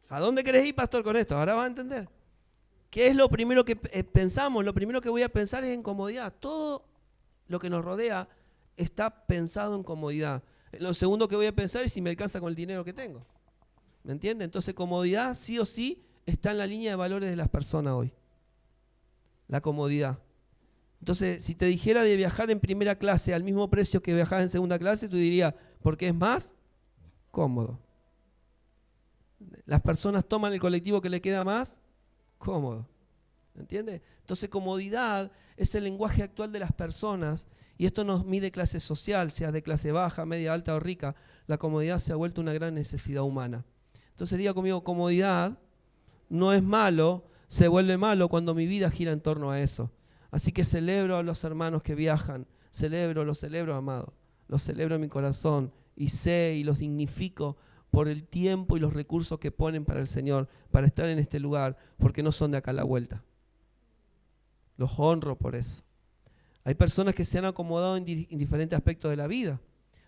¿A dónde querés ir, pastor, con esto? Ahora vas a entender. ¿Qué es lo primero que pensamos? Lo primero que voy a pensar es en comodidad. Todo lo que nos rodea está pensado en comodidad. Lo segundo que voy a pensar es si me alcanza con el dinero que tengo. ¿Me entiende? Entonces, comodidad sí o sí está en la línea de valores de las personas hoy. La comodidad. Entonces, si te dijera de viajar en primera clase al mismo precio que viajar en segunda clase, tú dirías, porque es más cómodo. Las personas toman el colectivo que le queda más cómodo. ¿Me entiendes? Entonces, comodidad es el lenguaje actual de las personas y esto no mide clase social, sea de clase baja, media, alta o rica. La comodidad se ha vuelto una gran necesidad humana. Entonces, diga conmigo, comodidad no es malo, se vuelve malo cuando mi vida gira en torno a eso. Así que celebro a los hermanos que viajan, los celebro, amado, los celebro en mi corazón y sé y los dignifico por el tiempo y los recursos que ponen para el Señor, para estar en este lugar, porque no son de acá a la vuelta. Los honro por eso. Hay personas que se han acomodado en diferentes aspectos de la vida.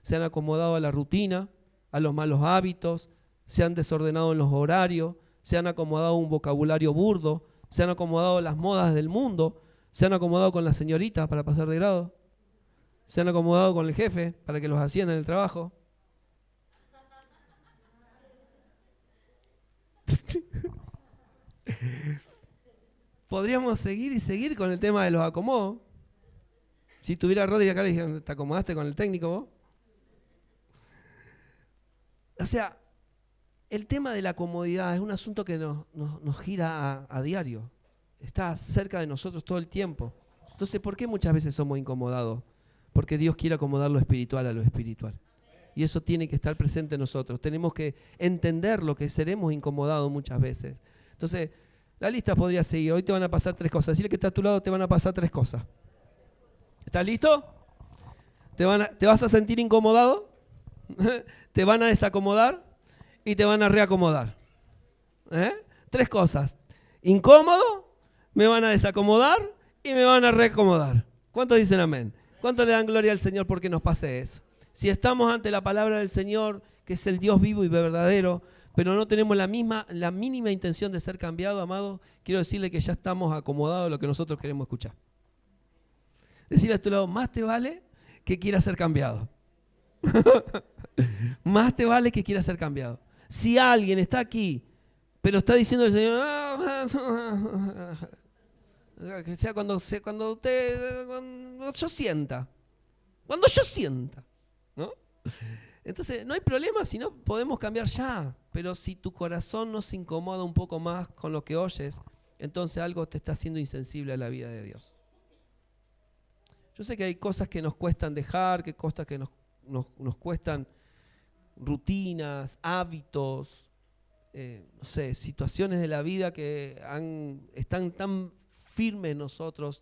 Se han acomodado a la rutina, a los malos hábitos, se han desordenado en los horarios, se han acomodado a un vocabulario burdo, se han acomodado a las modas del mundo, se han acomodado con la señorita para pasar de grado, se han acomodado con el jefe para que los ascienda en el trabajo. Podríamos seguir y seguir con el tema de los acomodos. Si tuviera Rodri acá le dijeron, ¿te acomodaste con el técnico vos? O sea, el tema de la comodidad es un asunto que nos gira a diario. Está cerca de nosotros todo el tiempo. Entonces, ¿por qué muchas veces somos incomodados? Porque Dios quiere acomodar lo espiritual a lo espiritual. Y eso tiene que estar presente en nosotros. Tenemos que entender lo que seremos incomodados muchas veces. Entonces, la lista podría seguir. Hoy te van a pasar 3 cosas. Decirle que está a tu lado, te van a pasar 3 cosas. ¿Estás listo? ¿Te vas a sentir incomodado? ¿Te van a desacomodar? Y te van a reacomodar. 3 cosas. Incómodo, me van a desacomodar y me van a reacomodar. ¿Cuántos dicen amén? ¿Cuántos le dan gloria al Señor porque nos pase eso? Si estamos ante la palabra del Señor, que es el Dios vivo y verdadero, pero no tenemos la mínima intención de ser cambiados, amados, quiero decirle que ya estamos acomodados a lo que nosotros queremos escuchar. Decirle a tu lado, más te vale que quiera ser cambiado. Más te vale que quiera ser cambiado. Si alguien está aquí, pero está diciendo el Señor, que sea cuando yo sienta, ¿no? Entonces no hay problema si no podemos cambiar ya, pero si tu corazón no se incomoda un poco más con lo que oyes, entonces algo te está haciendo insensible a la vida de Dios. Yo sé que hay cosas que nos cuestan dejar, que cosas que nos cuestan, rutinas, hábitos, no sé, situaciones de la vida que están tan firmes en nosotros,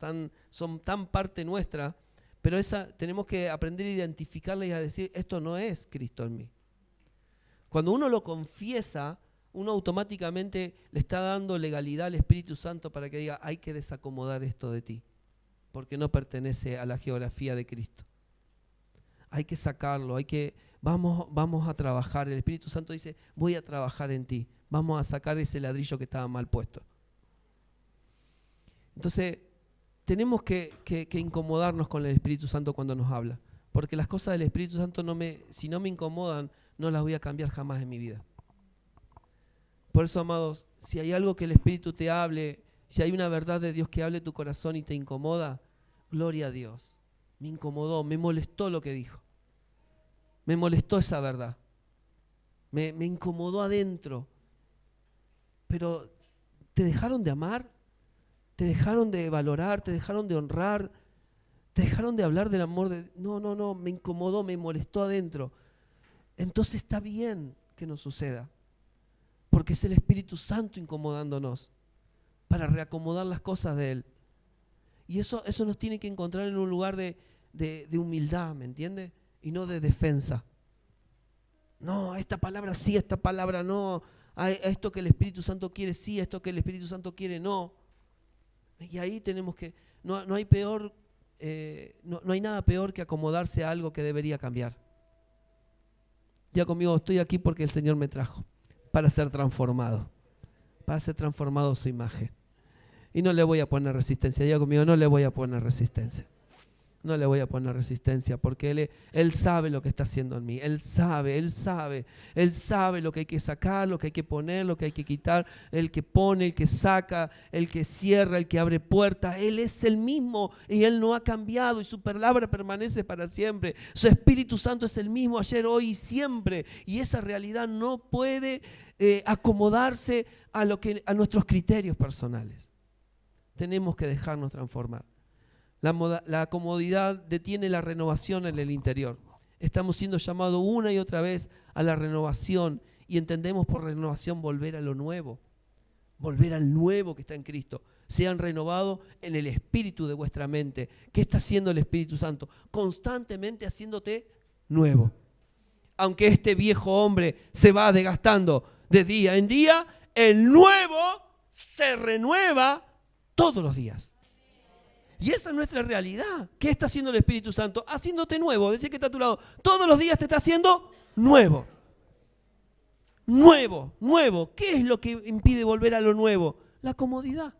son tan parte nuestra, pero tenemos que aprender a identificarla y a decir, esto no es Cristo en mí. Cuando uno lo confiesa, uno automáticamente le está dando legalidad al Espíritu Santo para que diga, hay que desacomodar esto de ti, porque no pertenece a la geografía de Cristo. Hay que sacarlo, vamos a trabajar. El Espíritu Santo dice, voy a trabajar en ti. Vamos a sacar ese ladrillo que estaba mal puesto. Entonces, tenemos que incomodarnos con el Espíritu Santo cuando nos habla. Porque las cosas del Espíritu Santo, si no me incomodan, no las voy a cambiar jamás en mi vida. Por eso, amados, si hay algo que el Espíritu te hable, si hay una verdad de Dios que hable tu corazón y te incomoda, gloria a Dios. Me incomodó, me molestó lo que dijo. Me molestó esa verdad. Me incomodó adentro. Pero ¿te dejaron de amar? ¿Te dejaron de valorar? ¿Te dejaron de honrar? ¿Te dejaron de hablar del amor de...? No, me incomodó, me molestó adentro. Entonces está bien que no suceda. porque es el Espíritu Santo incomodándonos para reacomodar las cosas de Él. Y eso nos tiene que encontrar en un lugar de humildad, ¿me entiende? Y no de defensa. No, esta palabra sí, esta palabra no. A esto que el Espíritu Santo quiere sí, a esto que el Espíritu Santo quiere no. Y ahí tenemos que, no hay peor, no hay nada peor que acomodarse a algo que debería cambiar. Ya conmigo, estoy aquí porque el Señor me trajo para ser transformado a su imagen. Y no le voy a poner resistencia. Ya conmigo, no le voy a poner resistencia. No le voy a poner resistencia porque Él sabe lo que está haciendo en mí. Él sabe lo que hay que sacar, lo que hay que poner, lo que hay que quitar. El que pone, el que saca, el que cierra, el que abre puertas. Él es el mismo y Él no ha cambiado y su palabra permanece para siempre. Su Espíritu Santo es el mismo ayer, hoy y siempre. Y esa realidad no puede acomodarse a nuestros criterios personales. Tenemos que dejarnos transformar. La comodidad detiene la renovación en el interior. Estamos siendo llamados una y otra vez a la renovación y entendemos por renovación volver a lo nuevo, volver al nuevo que está en Cristo. Sean renovados en el espíritu de vuestra mente. ¿Qué está haciendo el Espíritu Santo? Constantemente haciéndote nuevo. Aunque este viejo hombre se va desgastando de día en día, el nuevo se renueva todos los días. Y esa es nuestra realidad. ¿Qué está haciendo el Espíritu Santo? Haciéndote nuevo. Decía que está a tu lado. Todos los días te está haciendo nuevo. Nuevo, nuevo. ¿Qué es lo que impide volver a lo nuevo? La comodidad.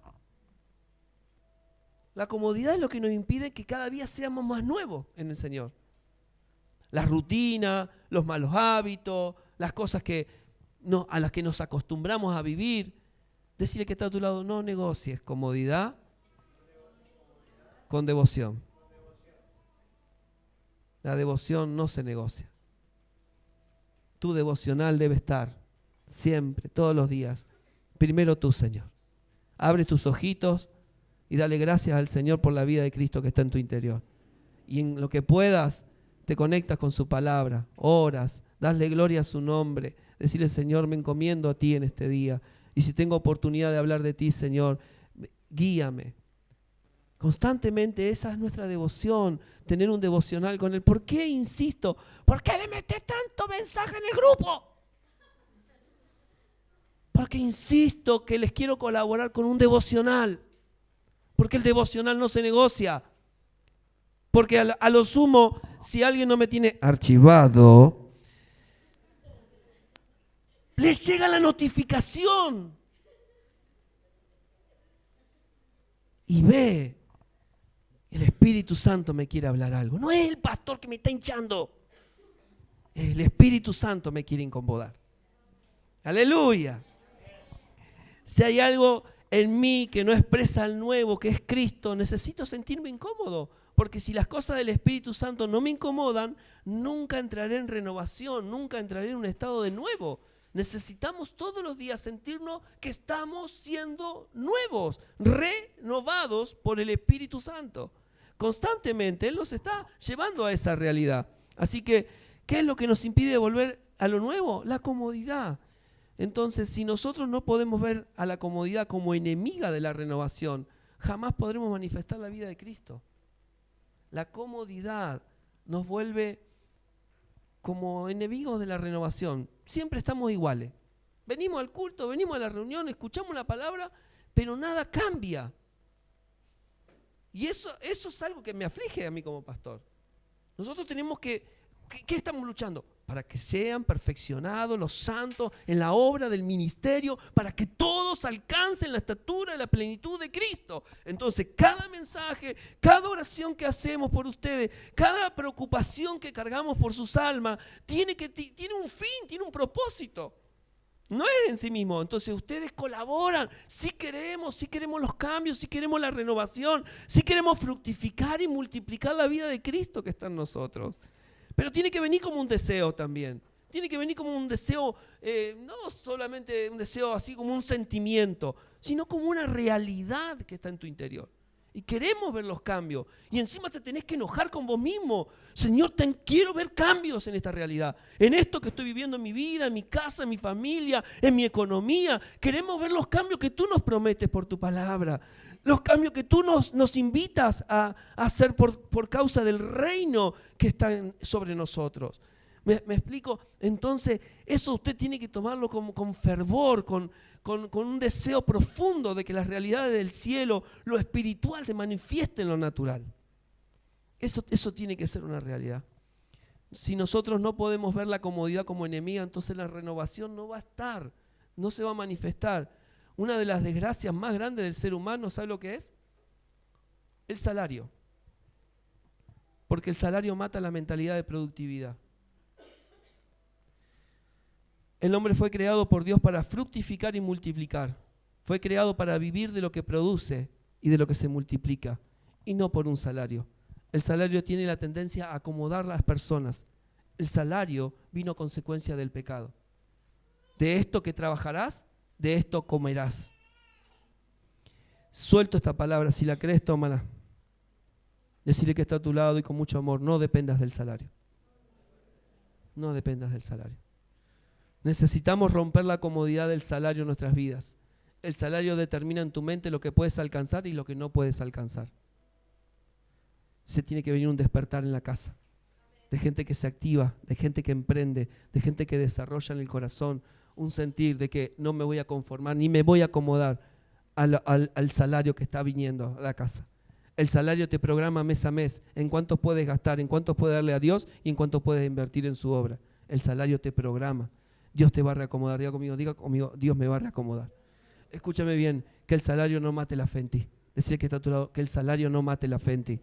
La comodidad es lo que nos impide que cada día seamos más nuevos en el Señor. La rutina, los malos hábitos, las cosas a las que nos acostumbramos a vivir. Decirle que está a tu lado, no negocies comodidad con devoción. La devoción no se negocia. Tu devocional debe estar siempre, todos los días. Primero tú, Señor. Abre tus ojitos y dale gracias al Señor por la vida de Cristo que está en tu interior. Y en lo que puedas, te conectas con su palabra, oras, dasle gloria a su nombre. Decirle, Señor, me encomiendo a ti en este día. Y si tengo oportunidad de hablar de ti, Señor, guíame. Constantemente esa es nuestra devoción, tener un devocional con Él. ¿Por qué insisto? ¿Por qué le metes tanto mensaje en el grupo? Porque insisto que les quiero colaborar con un devocional. Porque el devocional no se negocia. Porque a lo sumo, si alguien no me tiene archivado, les llega la notificación. Y ve, el Espíritu Santo me quiere hablar algo. No es el pastor que me está hinchando. El Espíritu Santo me quiere incomodar. Aleluya. Si hay algo en mí que no expresa el nuevo, que es Cristo, necesito sentirme incómodo. Porque si las cosas del Espíritu Santo no me incomodan, nunca entraré en renovación, nunca entraré en un estado de nuevo. Necesitamos todos los días sentirnos que estamos siendo nuevos, renovados por el Espíritu Santo. Constantemente Él nos está llevando a esa realidad. Así que, ¿qué es lo que nos impide volver a lo nuevo? La comodidad. Entonces, si nosotros no podemos ver a la comodidad como enemiga de la renovación, jamás podremos manifestar la vida de Cristo. La comodidad nos vuelve como enemigos de la renovación. Siempre estamos iguales. Venimos al culto, venimos a la reunión, escuchamos la palabra, pero nada cambia. Y eso es algo que me aflige a mí como pastor. Nosotros tenemos ¿qué estamos luchando? Para que sean perfeccionados los santos en la obra del ministerio, para que todos alcancen la estatura de la plenitud de Cristo. Entonces, cada mensaje, cada oración que hacemos por ustedes, cada preocupación que cargamos por sus almas, tiene un fin, tiene un propósito. No es en sí mismo. Entonces ustedes colaboran. Si queremos los cambios, si queremos la renovación, si queremos fructificar y multiplicar la vida de Cristo que está en nosotros. Pero tiene que venir como un deseo también. Tiene que venir como un deseo, no solamente un deseo así como un sentimiento, sino como una realidad que está en tu interior. Y queremos ver los cambios. Y encima te tenés que enojar con vos mismo. Señor, quiero ver cambios en esta realidad. En esto que estoy viviendo en mi vida, en mi casa, en mi familia, en mi economía. Queremos ver los cambios que tú nos prometes por tu palabra. Los cambios que tú nos invitas a hacer por causa del reino que está sobre nosotros. ¿Me explico? Entonces, eso usted tiene que tomarlo con fervor, con un deseo profundo de que las realidades del cielo, lo espiritual, se manifieste en lo natural. Eso tiene que ser una realidad. Si nosotros no podemos ver la comodidad como enemiga, entonces la renovación no va a estar, no se va a manifestar. Una de las desgracias más grandes del ser humano, ¿sabe lo que es? El salario. Porque el salario mata la mentalidad de productividad. El hombre fue creado por Dios para fructificar y multiplicar. Fue creado para vivir de lo que produce y de lo que se multiplica, y no por un salario. El salario tiene la tendencia a acomodar a las personas. El salario vino a consecuencia del pecado. De esto que trabajarás, de esto comerás. Suelto esta palabra, si la crees, tómala. Decirle que está a tu lado y con mucho amor, no dependas del salario. No dependas del salario. Necesitamos romper la comodidad del salario en nuestras vidas. El salario determina en tu mente lo que puedes alcanzar y lo que no puedes alcanzar. Se tiene que venir un despertar en la casa, de gente que se activa, de gente que emprende, de gente que desarrolla en el corazón un sentir de que no me voy a conformar ni me voy a acomodar al salario que está viniendo a la casa. El salario te programa mes a mes en cuánto puedes gastar, en cuánto puedes darle a Dios y en cuánto puedes invertir en su obra. El salario te programa. Dios te va a reacomodar. Diga conmigo, Dios me va a reacomodar. Escúchame bien, que el salario no mate la fe en ti. Decir que está a tu lado, que el salario no mate la fe en ti.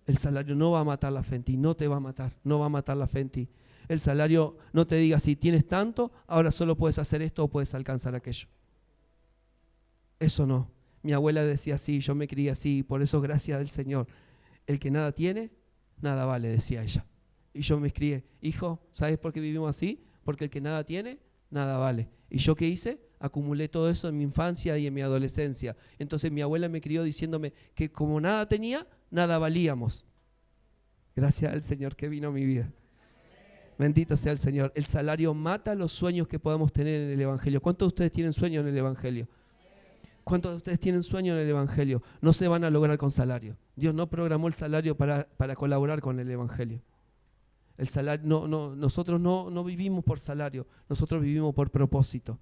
El salario no va a matar la fe en ti, no te va a matar, no va a matar la fe en ti. El salario no te diga, si tienes tanto, ahora solo puedes hacer esto o puedes alcanzar aquello. Eso no. Mi abuela decía así, yo me crié así, por eso gracias del Señor. El que nada tiene, nada vale, decía ella. Y yo me crié, hijo, ¿sabes por qué vivimos así? Porque el que nada tiene, nada vale. ¿Y yo qué hice? Acumulé todo eso en mi infancia y en mi adolescencia. Entonces mi abuela me crió diciéndome que como nada tenía, nada valíamos. Gracias al Señor que vino a mi vida. Bendito sea el Señor. El salario mata los sueños que podamos tener en el Evangelio. ¿Cuántos de ustedes tienen sueños en el Evangelio? ¿Cuántos de ustedes tienen sueños en el Evangelio? No se van a lograr con salario. Dios no programó el salario para colaborar con el Evangelio. El salario, nosotros no vivimos por salario, nosotros vivimos por propósito.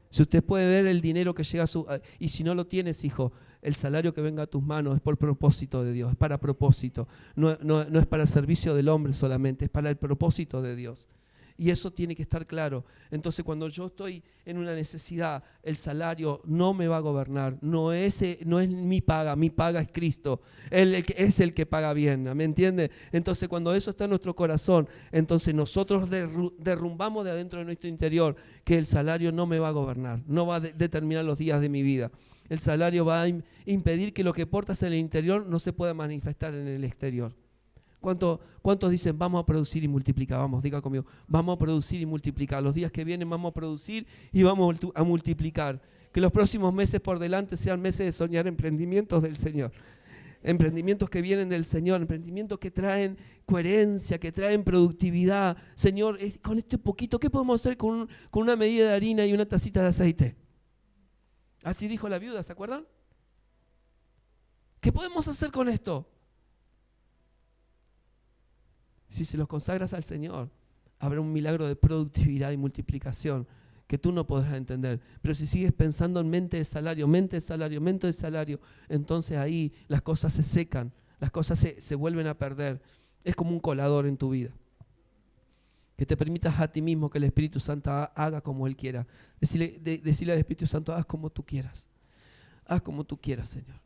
Si usted puede ver el dinero que llega a su... Y si no lo tienes, hijo, el salario que venga a tus manos es por propósito de Dios, es para propósito. No es para el servicio del hombre solamente, es para el propósito de Dios. Y eso tiene que estar claro. Entonces, cuando yo estoy en una necesidad, el salario no me va a gobernar. No es mi paga es Cristo. Él es el que paga bien, ¿me entiende? Entonces, cuando eso está en nuestro corazón, entonces nosotros derrumbamos de adentro de nuestro interior que el salario no me va a gobernar, no va a determinar los días de mi vida. El salario va a impedir que lo que portas en el interior no se pueda manifestar en el exterior. ¿Cuántos dicen vamos a producir y multiplicar? Vamos, diga conmigo, vamos a producir y multiplicar. Los días que vienen vamos a producir y vamos a multiplicar. Que los próximos meses por delante sean meses de soñar emprendimientos del Señor. Emprendimientos que vienen del Señor, emprendimientos que traen coherencia, que traen productividad. Señor, con este poquito, ¿qué podemos hacer con una medida de harina y una tacita de aceite? Así dijo la viuda, ¿se acuerdan? ¿Qué podemos hacer con esto? Si se los consagras al Señor, habrá un milagro de productividad y multiplicación que tú no podrás entender. Pero si sigues pensando en mente de salario, entonces ahí las cosas se secan, las cosas se vuelven a perder. Es como un colador en tu vida. Que te permitas a ti mismo que el Espíritu Santo haga como Él quiera. Decirle al Espíritu Santo, haz como tú quieras. Haz como tú quieras, Señor.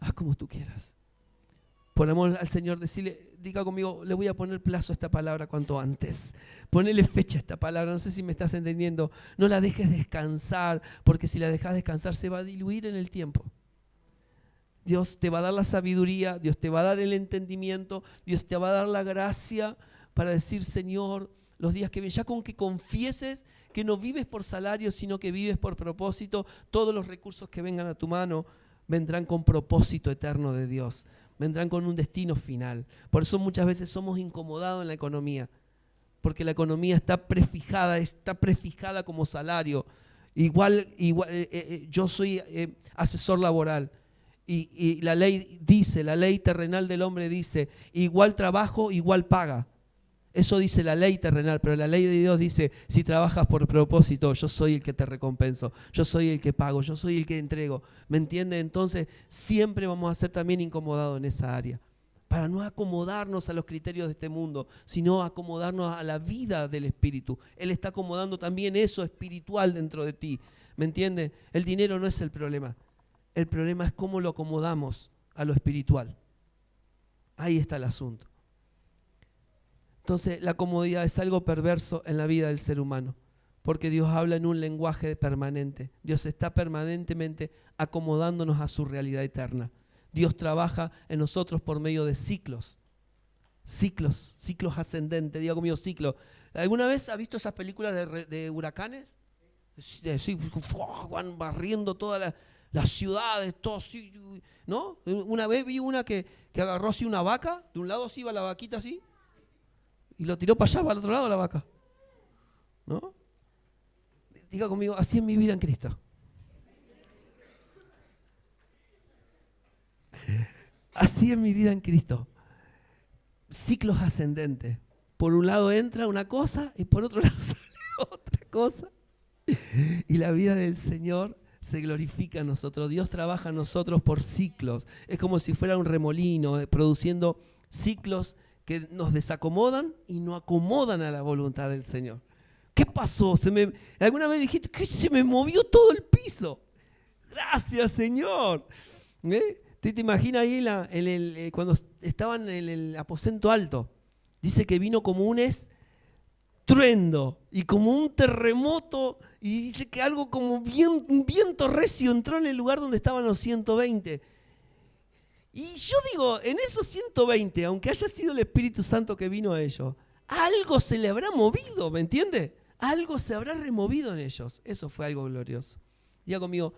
Haz como tú quieras. Por amor al Señor, diga conmigo, le voy a poner plazo a esta palabra cuanto antes. Ponele fecha a esta palabra, no sé si me estás entendiendo. No la dejes descansar, porque si la dejas descansar se va a diluir en el tiempo. Dios te va a dar la sabiduría, Dios te va a dar el entendimiento, Dios te va a dar la gracia para decir, Señor, los días que vienen, ya con que confieses que no vives por salario, sino que vives por propósito, todos los recursos que vengan a tu mano vendrán con propósito eterno de Dios, vendrán con un destino final. Por eso muchas veces somos incomodados en la economía, porque la economía está prefijada como salario. Igual yo soy asesor laboral y la ley dice, la ley terrenal del hombre dice, igual trabajo, igual paga. Eso dice la ley terrenal, pero la ley de Dios dice, si trabajas por propósito, yo soy el que te recompenso, yo soy el que pago, yo soy el que entrego. ¿Me entiendes? Entonces siempre vamos a ser también incomodados en esa área, para no acomodarnos a los criterios de este mundo, sino acomodarnos a la vida del Espíritu. Él está acomodando también eso espiritual dentro de ti. ¿Me entiendes? El dinero no es el problema es cómo lo acomodamos a lo espiritual. Ahí está el asunto. Entonces, la comodidad es algo perverso en la vida del ser humano, porque Dios habla en un lenguaje permanente. Dios está permanentemente acomodándonos a su realidad eterna. Dios trabaja en nosotros por medio de ciclos ascendentes. Diga conmigo, ciclo. ¿Alguna vez has visto esas películas de huracanes? Sí, van barriendo todas las ciudades, todo así, ¿no? Una vez vi una que agarró así una vaca, de un lado así iba la vaquita así, y lo tiró para allá, para el otro lado la vaca, ¿no? Diga conmigo, así es mi vida en Cristo. Así es mi vida en Cristo. Ciclos ascendentes. Por un lado entra una cosa y por otro lado sale otra cosa. Y la vida del Señor se glorifica en nosotros. Dios trabaja en nosotros por ciclos. Es como si fuera un remolino, produciendo ciclos que nos desacomodan y no acomodan a la voluntad del Señor. ¿Qué pasó? ¿Alguna vez dijiste que se me movió todo el piso? Gracias, Señor. ¿Te imaginas ahí cuando estaban en el aposento alto? Dice que vino como un estruendo y como un terremoto, y dice que algo como un viento recio entró en el lugar donde estaban los 120. Y yo digo, en esos 120, aunque haya sido el Espíritu Santo que vino a ellos, algo se le habrá movido, ¿me entiende? Algo se habrá removido en ellos. Eso fue algo glorioso. Diga conmigo,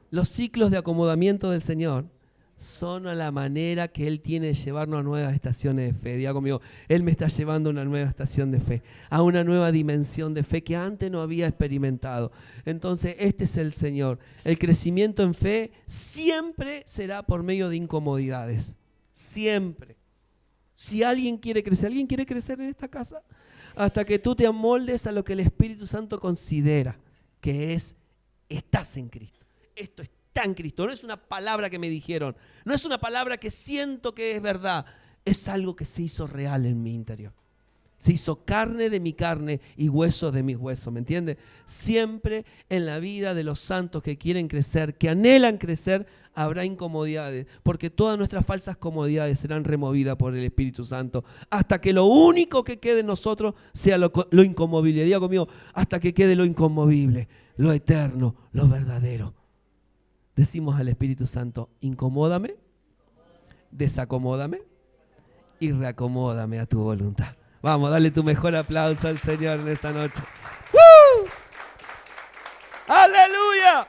los ciclos de acomodamiento del Señor son a la manera que Él tiene de llevarnos a nuevas estaciones de fe. Diga conmigo, Él me está llevando a una nueva estación de fe, a una nueva dimensión de fe que antes no había experimentado. Entonces, este es el Señor. El crecimiento en fe siempre será por medio de incomodidades. Siempre. Si ¿alguien quiere crecer en esta casa? Hasta que tú te amoldes a lo que el Espíritu Santo considera que estás en Cristo. Esto está en Cristo. No es una palabra que me dijeron, no es una palabra que siento que es verdad, es algo que se hizo real en mi interior. Se hizo carne de mi carne y hueso de mis huesos, ¿me entiendes? Siempre en la vida de los santos que quieren crecer, que anhelan crecer, habrá incomodidades, porque todas nuestras falsas comodidades serán removidas por el Espíritu Santo, hasta que lo único que quede en nosotros sea lo inconmovible. Diga conmigo, hasta que quede lo inconmovible, lo eterno, lo verdadero. Decimos al Espíritu Santo, incomódame, desacomódame y reacomódame a tu voluntad. Vamos, dale tu mejor aplauso al Señor en esta noche. ¡Woo! ¡Aleluya!